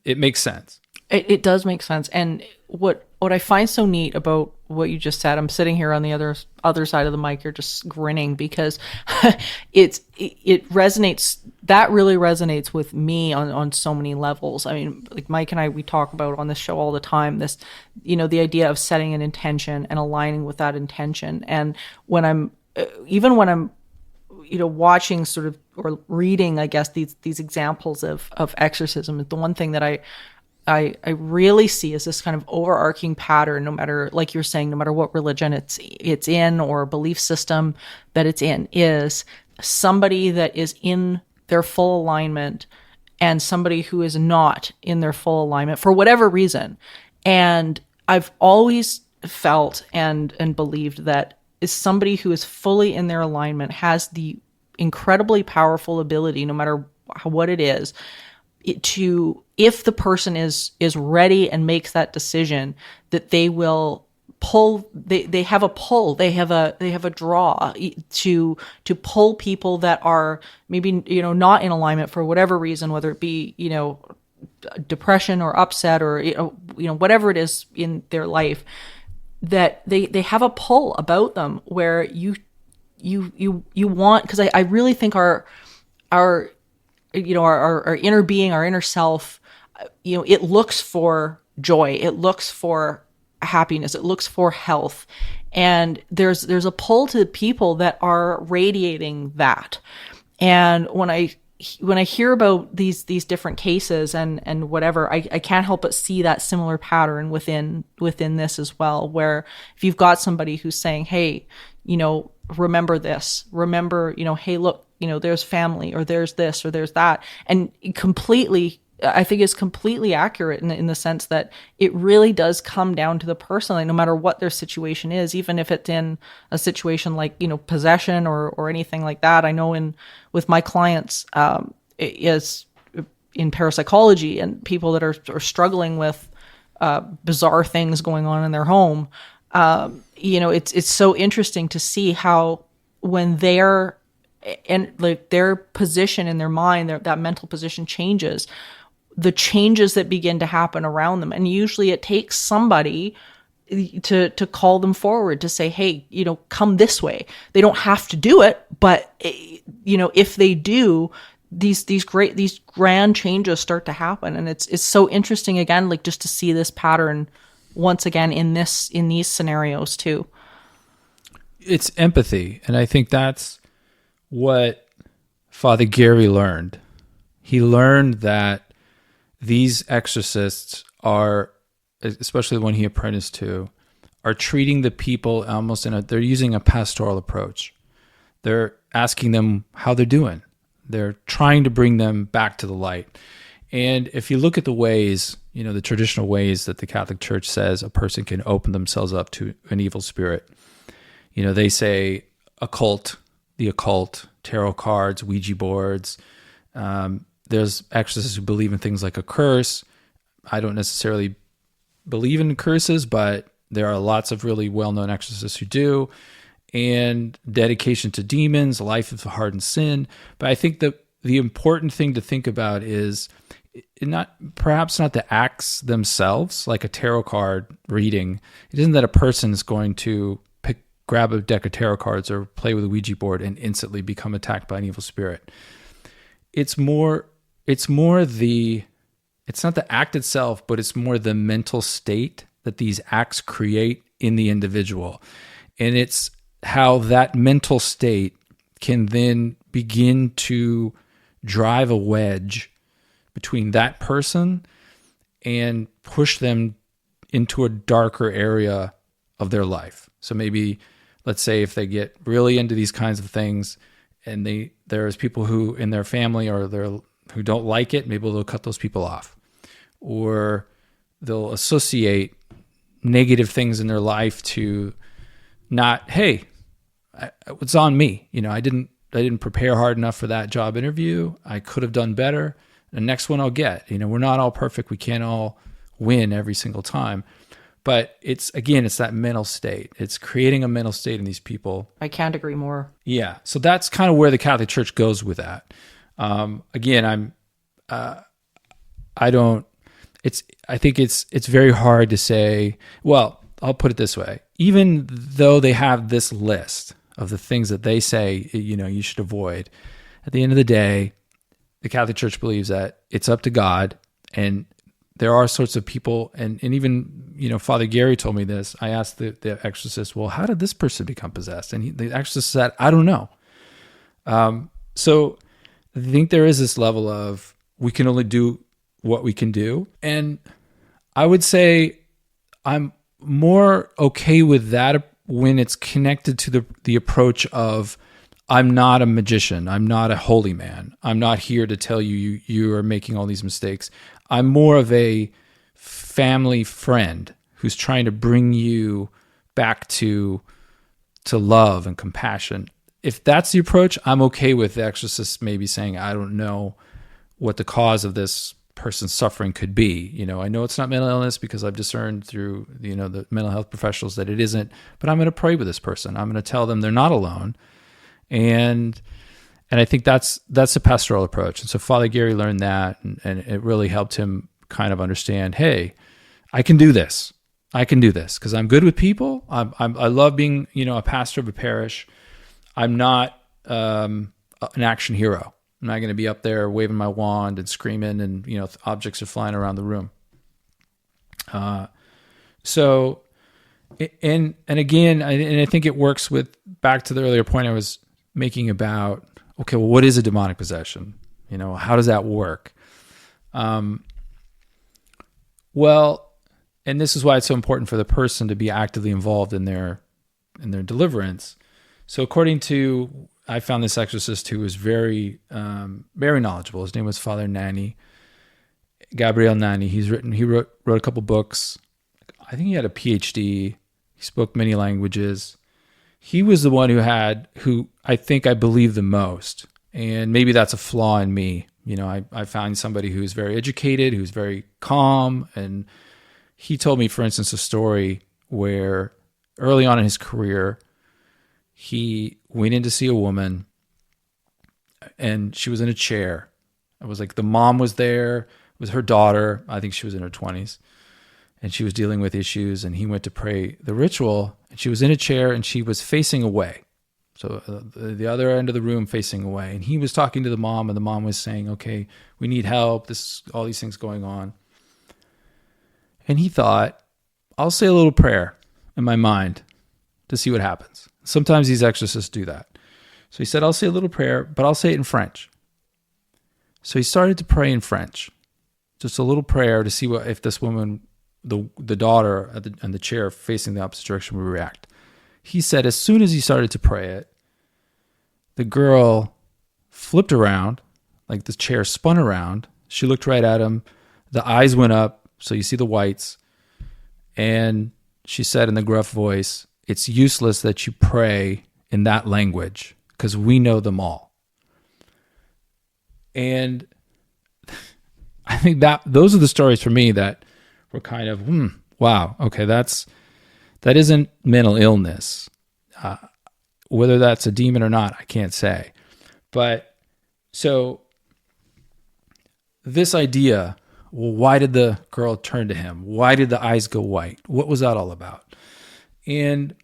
it makes sense. It does make sense. And what I find so neat about what you just said, I'm sitting here on the other side of the mic, you're just grinning, because it resonates. That really resonates with me on so many levels. I mean, like Mike and I, we talk about on this show all the time, this, the idea of setting an intention and aligning with that intention. And when I'm watching sort of, or reading, I guess, these examples of exorcism, the one thing that I really see is this kind of overarching pattern, no matter, like you're saying, no matter what religion it's in or belief system that it's in, is somebody that is in their full alignment and somebody who is not in their full alignment for whatever reason. And I've always felt and believed that is somebody who is fully in their alignment has the incredibly powerful ability, no matter what it is, to, if the person is ready and makes that decision, that they will pull, they have a pull, they have a draw to pull people that are maybe, not in alignment for whatever reason, whether it be, depression or upset or, whatever it is in their life, that they have a pull about them where you want, because I really think our inner being, our inner self, it looks for joy, it looks for happiness, it looks for health. And there's a pull to people that are radiating that. And when I hear about these different cases and whatever, I can't help but see that similar pattern within this as well, where if you've got somebody who's saying, hey, remember this, remember, hey, look, there's family, or there's this, or there's that. And I think is completely accurate in the sense that it really does come down to the person, like, no matter what their situation is, even if it's in a situation like, possession or anything like that. I know with my clients, it is in parapsychology and people that are struggling with bizarre things going on in their home. It's so interesting to see how when they're, and like their position in their mind, that mental position changes, the changes that begin to happen around them. And usually it takes somebody to call them forward to say, hey, come this way. They don't have to do it, but if they do, these grand changes start to happen. And it's so interesting, again, like just to see this pattern once again in these scenarios too. It's empathy. And I think that's what Father Gary learned. He learned that these exorcists are, especially the one he apprenticed to, are treating the people almost they're using a pastoral approach. They're asking them how they're doing. They're trying to bring them back to the light. And if you look at the ways, the traditional ways that the Catholic Church says a person can open themselves up to an evil spirit, they say the occult, tarot cards, Ouija boards. There's exorcists who believe in things like a curse. I don't necessarily believe in curses, but there are lots of really well-known exorcists who do. And dedication to demons, life of hardened sin. But I think that the important thing to think about is perhaps not the acts themselves, like a tarot card reading. It isn't that a person is going to grab a deck of tarot cards or play with a Ouija board and instantly become attacked by an evil spirit. It's not the act itself, but it's more the mental state that these acts create in the individual. And it's how that mental state can then begin to drive a wedge between that person and push them into a darker area of their life. So maybe, let's say if they get really into these kinds of things and there's people who in their family who don't like it, maybe they'll cut those people off. Or they'll associate negative things in their life to not, hey, it's on me. I didn't prepare hard enough for that job interview. I could have done better. The next one I'll get. We're not all perfect. We can't all win every single time. But it's that mental state. It's creating a mental state in these people. I can't agree more. Yeah. So that's kind of where the Catholic Church goes with that. I think it's very hard to say, well, I'll put it this way. Even though they have this list of the things that they say, you should avoid, at the end of the day, the Catholic Church believes that it's up to God, and there are sorts of people, and even, Father Gary told me this. I asked the exorcist, well, how did this person become possessed? And the exorcist said, I don't know. So I think there is this level of we can only do what we can do. And I would say I'm more okay with that when it's connected to the approach of, I'm not a magician. I'm not a holy man. I'm not here to tell you are making all these mistakes. I'm more of a family friend who's trying to bring you back to love and compassion. If that's the approach, I'm okay with the exorcist maybe saying, I don't know what the cause of this person's suffering could be. I know it's not mental illness because I've discerned through, the mental health professionals that it isn't, but I'm going to pray with this person. I'm going to tell them they're not alone. And I think that's a pastoral approach. And so Father Gary learned that, and it really helped him kind of understand, hey, I can do this because I'm good with people. I love being, a pastor of a parish. I'm not an action hero. I'm not going to be up there waving my wand and screaming and, objects are flying around the room. So, and again, I think it works with, back to the earlier point I was making about, okay, well, what is a demonic possession? How does that work? Well, and this is why it's so important for the person to be actively involved in their deliverance. So according to, I found this exorcist who was very, very knowledgeable. His name was Father Nani, Gabriel Nani. He wrote a couple books. I think he had a PhD. He spoke many languages. He was the one who I think I believe the most. And maybe that's a flaw in me. I found somebody who's very educated, who's very calm. And he told me, for instance, a story where early on in his career, he went in to see a woman and she was in a chair. It was like the mom was there. It was her daughter. I think she was in her 20s. And she was dealing with issues, and he went to pray the ritual, and she was in a chair, and she was facing away. So the other end of the room facing away. And he was talking to the mom, and the mom was saying, okay, we need help. All these things going on. And he thought, I'll say a little prayer in my mind to see what happens. Sometimes these exorcists do that. So he said, I'll say a little prayer, but I'll say it in French. So he started to pray in French, just a little prayer to see if this woman, the daughter in the chair facing the opposite direction, would react. He said as soon as he started to pray it, the girl flipped around, like the chair spun around. She looked right at him. The eyes went up, so you see the whites. And she said in the gruff voice, it's useless that you pray in that language because we know them all. And I think that those are the stories for me that were kind of, wow, okay, that isn't mental illness. Whether that's a demon or not, I can't say. But so this idea, well, why did the girl turn to him? Why did the eyes go white? What was that all about? And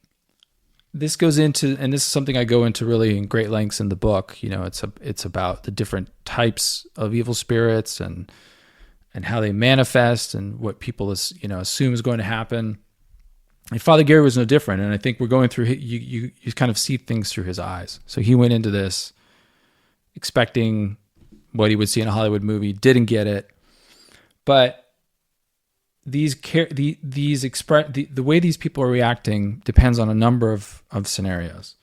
this goes into, and this is something I go into really in great lengths in the book. It's about the different types of evil spirits and how they manifest and what people assume is going to happen. And Father Gary was no different. And I think we're going through, you kind of see things through his eyes. So he went into this expecting what he would see in a Hollywood movie, didn't get it. But the way these people are reacting depends on a number of scenarios.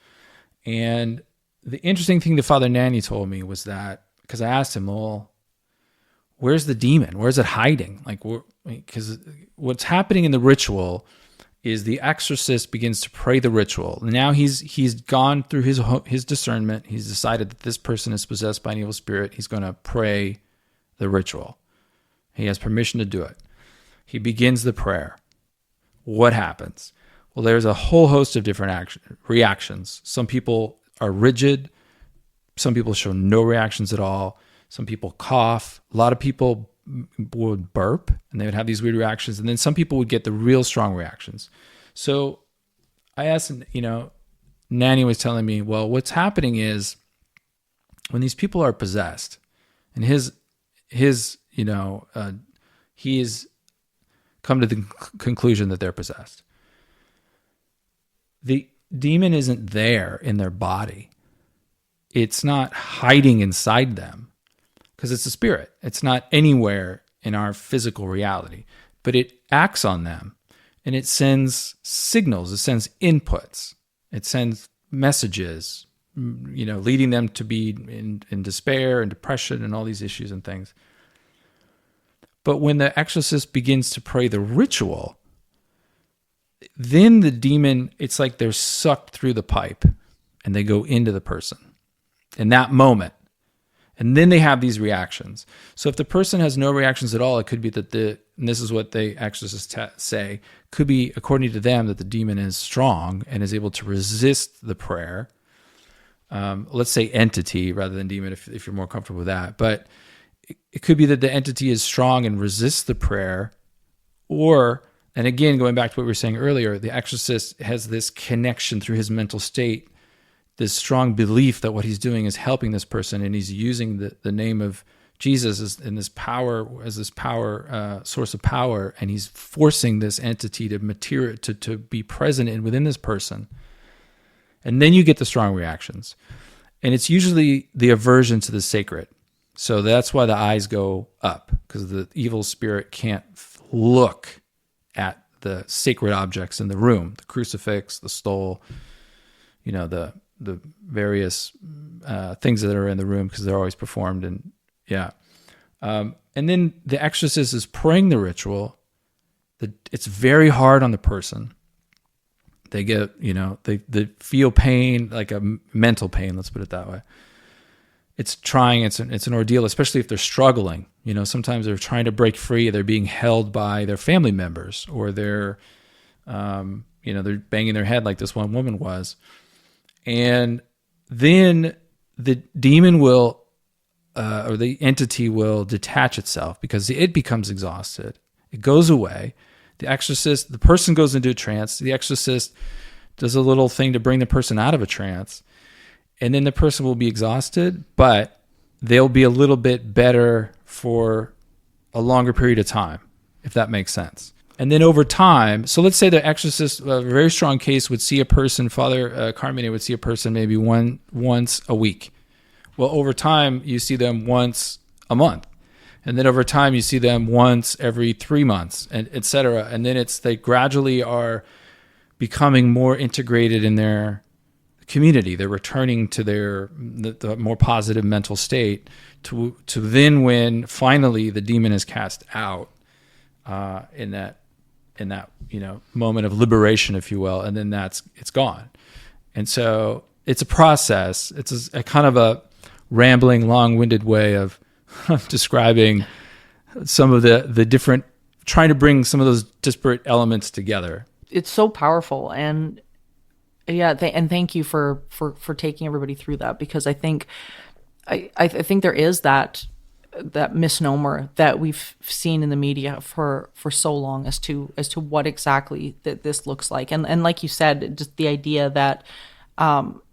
And the interesting thing that Father Nani told me was that, because I asked him, well, where's the demon? Where's it hiding? Because what's happening in the ritual is the exorcist begins to pray the ritual. Now he's gone through his discernment. He's decided that this person is possessed by an evil spirit. He's going to pray the ritual. He has permission to do it. He begins the prayer. What happens? Well, there's a whole host of different reactions. Some people are rigid. Some people show no reactions at all. Some people cough. A lot of people would burp, and they would have these weird reactions. And then some people would get the real strong reactions. So I asked, Nanny was telling me, well, what's happening is when these people are possessed, and he's come to the conclusion that they're possessed. The demon isn't there in their body. It's not hiding inside them because it's a spirit. It's not anywhere in our physical reality, but it acts on them, and it sends signals, it sends inputs, it sends messages, leading them to be in despair and depression and all these issues and things. But when the exorcist begins to pray the ritual, then the demon, it's like they're sucked through the pipe and they go into the person in that moment. And then they have these reactions. So if the person has no reactions at all, it could be that and this is what the exorcists say, could be, according to them, that the demon is strong and is able to resist the prayer. Let's say entity rather than demon, if you're more comfortable with that. But it could be that the entity is strong and resists the prayer, and again, going back to what we were saying earlier, the exorcist has this connection through his mental state, this strong belief that what he's doing is helping this person, and he's using the name of Jesus as this source of power, and he's forcing this entity to be present within this person. And then you get the strong reactions. And it's usually the aversion to the sacred. So that's why the eyes go up, because the evil spirit can't look at the sacred objects in the room, the crucifix, the stole, the various things that are in the room, because they're always performed. And and then the exorcist is praying the ritual. It's very hard on the person. They get, they feel pain, like a mental pain, let's put it that way. It's trying, it's an ordeal, especially if they're struggling. Sometimes they're trying to break free. They're being held by their family members, or they're banging their head like this one woman was. And then the demon will, or the entity will detach itself because it becomes exhausted. It goes away. The person goes into a trance. The exorcist does a little thing to bring the person out of a trance. And then the person will be exhausted, but they'll be a little bit better for a longer period of time, if that makes sense. And then over time, so let's say the exorcist, a very strong case, would see a person, Father Carmine would see a person maybe once a week. Well, over time, you see them once a month. And then over time, you see them once every 3 months, and et cetera. And then they gradually are becoming more integrated in their community. They're returning to the more positive mental state to then, when finally the demon is cast out, in that moment of liberation, if you will, and then it's gone. And so it's a process. It's a kind of a rambling, long-winded way of describing some of the different, trying to bring some of those disparate elements together. It's so powerful, and and thank you for taking everybody through that, because I think I think there is that misnomer that we've seen in the media for so long as to what exactly this looks like, and like you said, just the idea that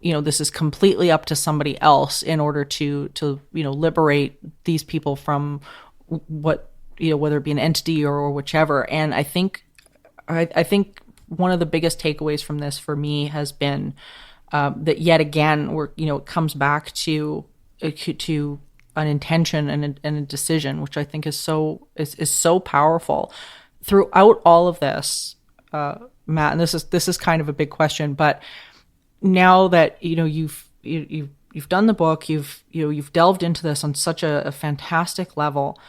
this is completely up to somebody else in order to liberate these people from what, whether it be an entity or whichever. And I think one of the biggest takeaways from this for me has been that yet again, it comes back to an intention and a decision, which I think is so powerful throughout all of this, Matt. And this is kind of a big question, but now that you've done the book, you've delved into this on such a fantastic level,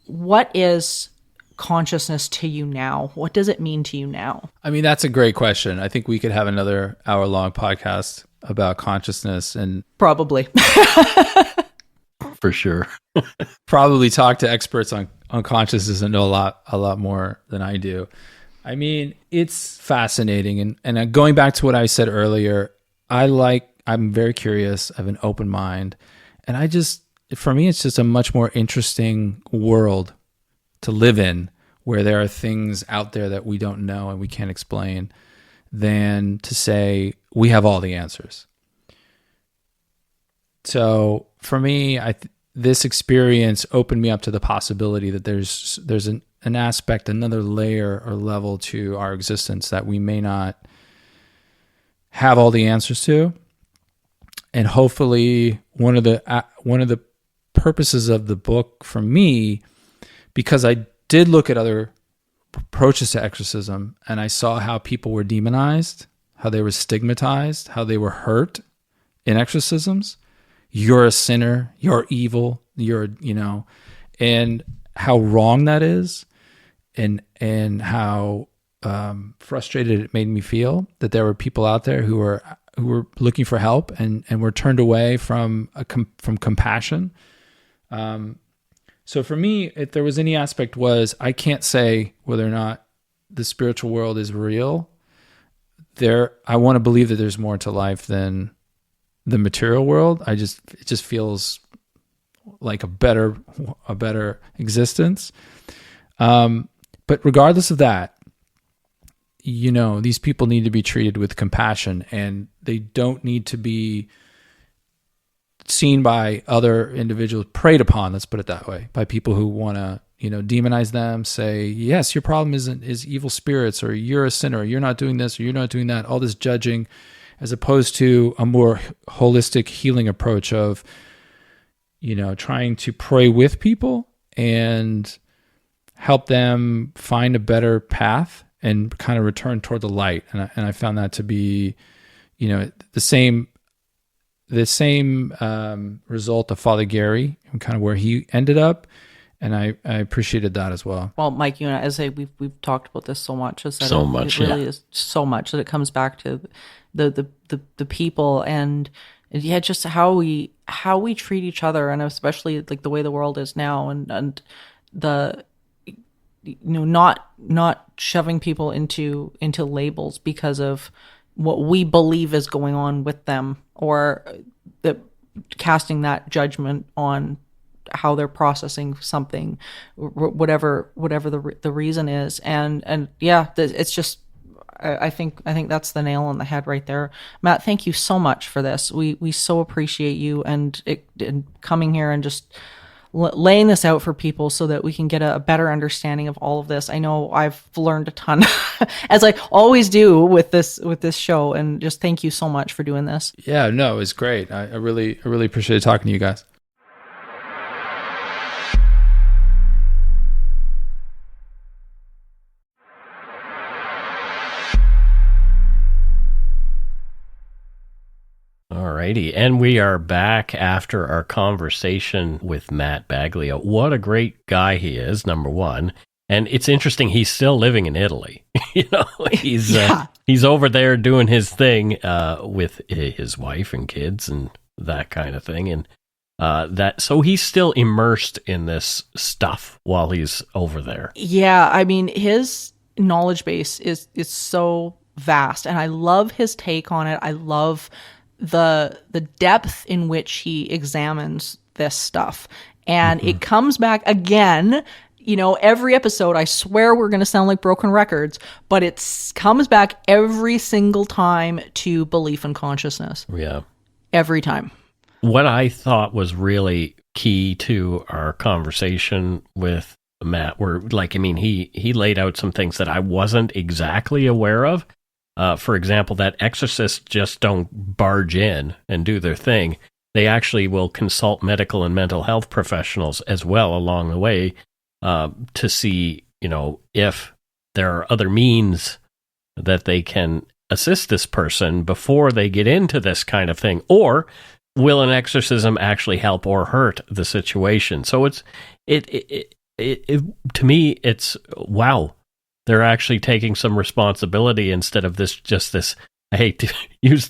what is consciousness to you now? What does it mean to you now? I mean, that's a great question. I think we could have another hour-long podcast about consciousness, and probably for sure. Probably talk to experts on consciousness and know a lot more than I do. I mean, it's fascinating. And going back to what I said earlier, I'm very curious. I have an open mind. And for me, it's just a much more interesting world to live in, where there are things out there that we don't know and we can't explain, than to say we have all the answers. So for me, this experience opened me up to the possibility that there's an aspect, another layer or level to our existence that we may not have all the answers to. And hopefully one of the purposes of the book for me, because I did look at other approaches to exorcism, and I saw how people were demonized, how they were stigmatized, how they were hurt in exorcisms. You're a sinner, you're evil, and how wrong that is, and how frustrated it made me feel that there were people out there who were looking for help and were turned away from compassion. So for me, if there was any aspect, was I can't say whether or not the spiritual world is real. I want to believe that there's more to life than the material world. It just feels like a better existence. But regardless of that, these people need to be treated with compassion, and they don't need to be seen by other individuals, preyed upon, let's put it that way, by people who want to, demonize them, say, yes, your problem is evil spirits, or you're a sinner, or you're not doing this, or you're not doing that, all this judging, as opposed to a more holistic healing approach of, trying to pray with people and help them find a better path and kind of return toward the light. And I found that to be, the same result of Father Gary and kind of where he ended up. And I appreciated that as well. Well, Mike, as we've talked about this so much, is that it really is so much that it comes back to the people and just how we treat each other, and especially like the way the world is now, and the not shoving people into labels because of what we believe is going on with them, or casting that judgment on how they're processing something, whatever the reason is. And yeah, it's just, I think that's the nail on the head right there. Matt, thank you so much for this. We so appreciate you and coming here and just laying this out for people so that we can get a better understanding of all of this. I know I've learned a ton, as I always do with this show, and just thank you so much for doing this. Yeah, no, it was great. I really appreciate talking to you guys. Alrighty, and we are back after our conversation with Matt Baglio. What a great guy he is, number one. And it's interesting, he's still living in Italy. He's over there doing his thing with his wife and kids and that kind of thing. And so he's still immersed in this stuff while he's over there. Yeah, I mean, his knowledge base is so vast, and I love his take on it. I love the depth in which he examines this stuff. And it comes back again, every episode. I swear we're going to sound like broken records, but it comes back every single time to belief and consciousness. Yeah. Every time. What I thought was really key to our conversation with Matt were he laid out some things that I wasn't exactly aware of. For example, that exorcists just don't barge in and do their thing. They actually will consult medical and mental health professionals as well along the way to see, if there are other means that they can assist this person before they get into this kind of thing, or will an exorcism actually help or hurt the situation? So it to me, it's wow. They're actually taking some responsibility instead of this, I hate to use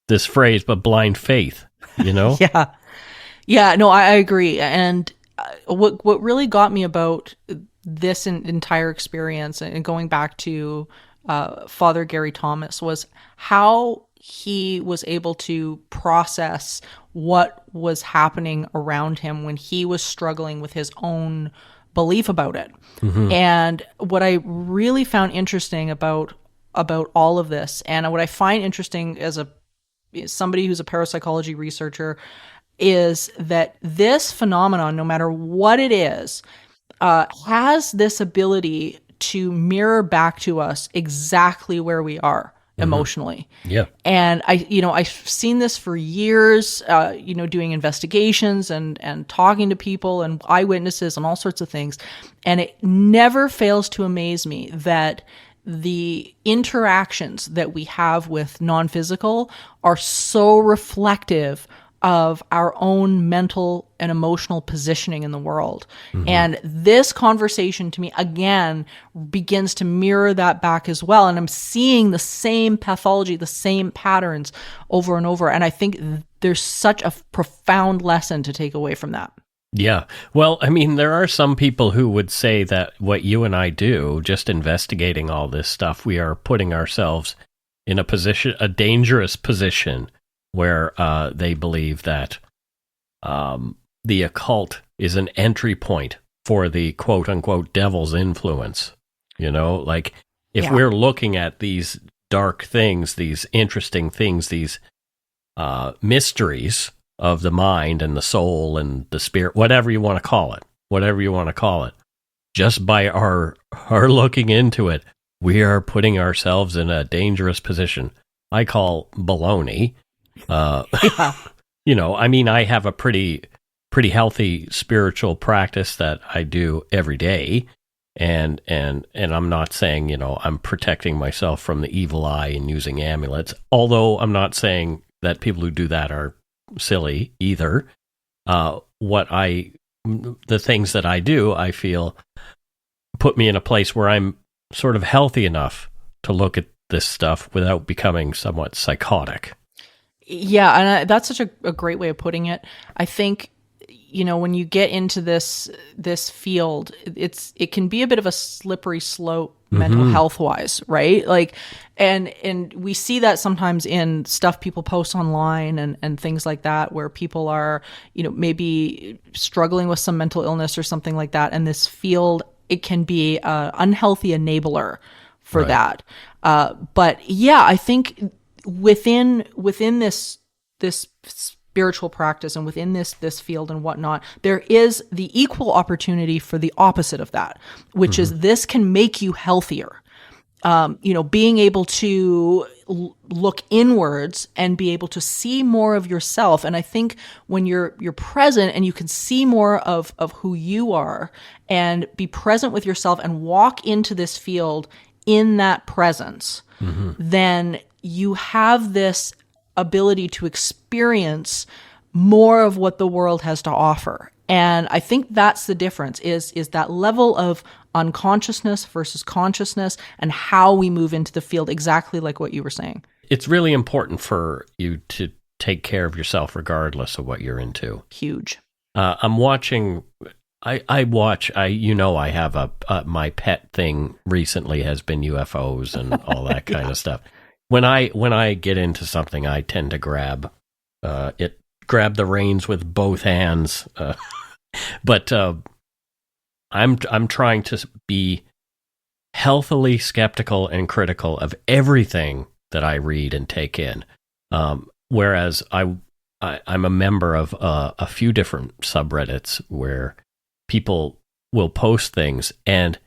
this phrase, but blind faith, Yeah. Yeah, no, I agree. And what really got me about this entire experience, and going back to Father Gary Thomas, was how he was able to process what was happening around him when he was struggling with his own belief about it. Mm-hmm. And what I really found interesting about all of this, and what I find interesting as somebody who's a parapsychology researcher, is that this phenomenon, no matter what it is, has this ability to mirror back to us exactly where we are emotionally. Yeah. And I've seen this for years, doing investigations and talking to people and eyewitnesses and all sorts of things. And it never fails to amaze me that the interactions that we have with non-physical are so reflective of our own mental and emotional positioning in the world. And this conversation to me, again, begins to mirror that back as well. And I'm seeing the same pathology, the same patterns over and over. And I think there's such a profound lesson to take away from that. Yeah. Well, I mean, there are some people who would say that what you and I do, just investigating all this stuff, we are putting ourselves in a dangerous position where they believe that the occult is an entry point for the quote-unquote devil's influence. Like if we're looking at these dark things, these interesting things, these mysteries of the mind and the soul and the spirit, whatever you want to call it, just by our looking into it, we are putting ourselves in a dangerous position. I call baloney. I mean, I have a pretty healthy spiritual practice that I do every day. And I'm not saying, I'm protecting myself from the evil eye and using amulets, although I'm not saying that people who do that are silly either. The things that I do, I feel put me in a place where I'm sort of healthy enough to look at this stuff without becoming somewhat psychotic. Yeah, and that's such a great way of putting it. I think, when you get into this field, it can be a bit of a slippery slope mental health wise, right? Like, and we see that sometimes in stuff people post online and things like that, where people are, maybe struggling with some mental illness or something like that. And this field, it can be an unhealthy enabler for that. But yeah, I think within this spiritual practice and within this field and whatnot, there is the equal opportunity for the opposite of that, which is this can make you healthier. Being able to look inwards and be able to see more of yourself. And I think when you're present and you can see more of who you are and be present with yourself and walk into this field in that presence, then you have this ability to experience more of what the world has to offer. And I think that's the difference is that level of unconsciousness versus consciousness and how we move into the field, exactly like what you were saying. It's really important for you to take care of yourself regardless of what you're into. Huge. I'm watching, I have my pet thing recently has been UFOs and all that kind of stuff. When I get into something, I tend to grab the reins with both hands. But I'm trying to be healthily skeptical and critical of everything that I read and take in. Whereas I'm a member of a few different subreddits where people will post things and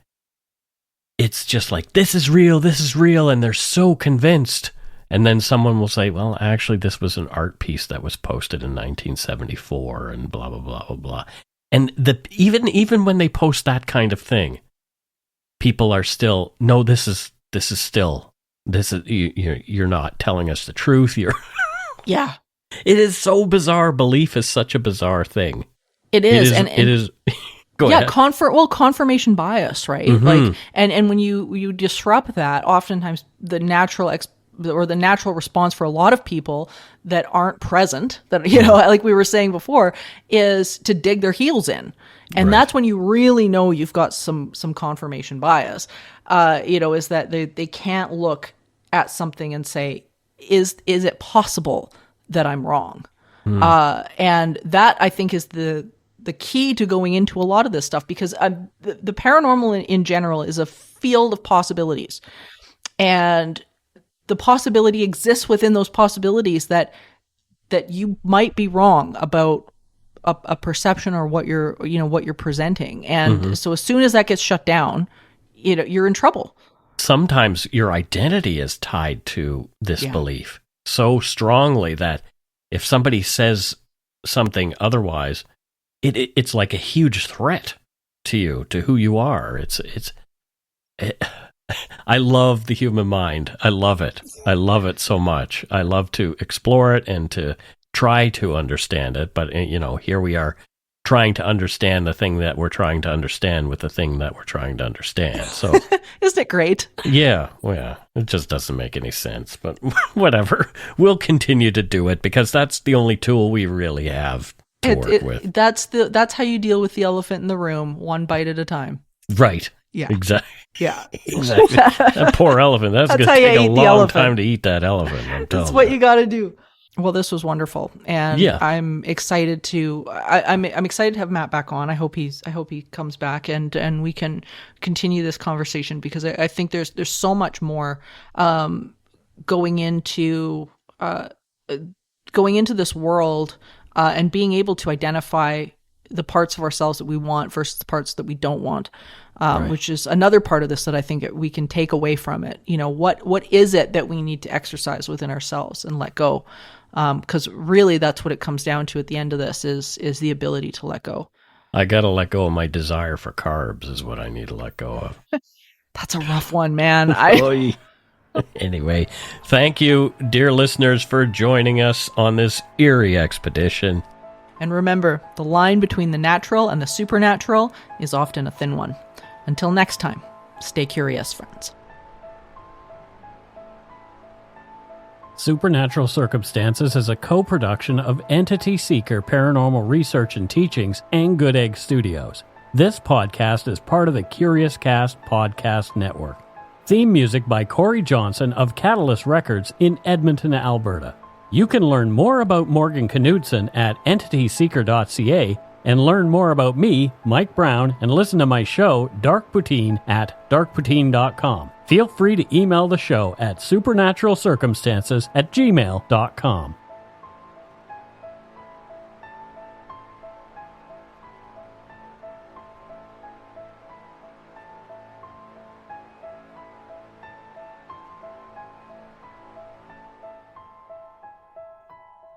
it's just like, this is real, and they're so convinced. And then someone will say, well, actually, this was an art piece that was posted in 1974 and blah, blah, blah, blah, blah. And even when they post that kind of thing, people are still, no, you're not telling us the truth. Yeah. It is so bizarre. Belief is such a bizarre thing. It is. It is. Go ahead. Confirmation bias, right? Like, and when you disrupt that, oftentimes the natural response for a lot of people that aren't present, that like we were saying before, is to dig their heels in, and that's when you really know you've got some confirmation bias. Is that they can't look at something and say, is it possible that I'm wrong? And that, I think, is the key to going into a lot of this stuff, because the paranormal in general is a field of possibilities, and the possibility exists within those possibilities that you might be wrong about a perception or what you're presenting. And so as soon as that gets shut down, you're in trouble. sometimes your identity is tied to this belief so strongly that if somebody says something otherwise, it's like a huge threat to you, to who you are. I love the human mind. I love it. I love it so much. I love to explore it and to try to understand it. But, here we are trying to understand the thing that we're trying to understand with the thing that we're trying to understand. So, isn't it great? Yeah. It just doesn't make any sense. But whatever. We'll continue to do it because that's the only tool we really have to work with. That's how you deal with the elephant in the room, one bite at a time. Right. Yeah. Exactly. Yeah. Exactly. That poor elephant. That's going to take a long time to eat that elephant. That's what you got to do. Well, this was wonderful, and I'm excited to. I'm excited to have Matt back on. I hope he comes back, and we can continue this conversation because I think there's so much more going into this world and being able to identify the parts of ourselves that we want versus the parts that we don't want, which is another part of this that I think we can take away from it. What is it that we need to exercise within ourselves and let go? Because really that's what it comes down to at the end of this is the ability to let go. I got to let go of my desire for carbs is what I need to let go of. That's a rough one, man. Anyway, thank you, dear listeners, for joining us on this eerie expedition. And remember, the line between the natural and the supernatural is often a thin one. Until next time, stay curious, friends. Supernatural Circumstances is a co-production of Entity Seeker Paranormal Research and Teachings and Good Egg Studios. This podcast is part of the Curious Cast podcast network. Theme music by Corey Johnson of Catalyst Records in Edmonton, Alberta. You can learn more about Morgan Knudsen at entityseeker.ca and learn more about me, Mike Browne, and listen to my show, Dark Poutine, at darkpoutine.com. Feel free to email the show at supernaturalcircumstances@gmail.com.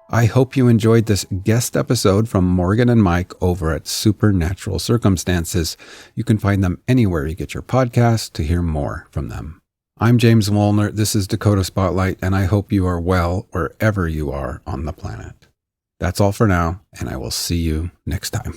I hope you enjoyed this guest episode from Morgan and Mike over at Supernatural Circumstances. You can find them anywhere you get your podcast to hear more from them. I'm James Woolner. This is Dakota Spotlight, and I hope you are well wherever you are on the planet. That's all for now, and I will see you next time.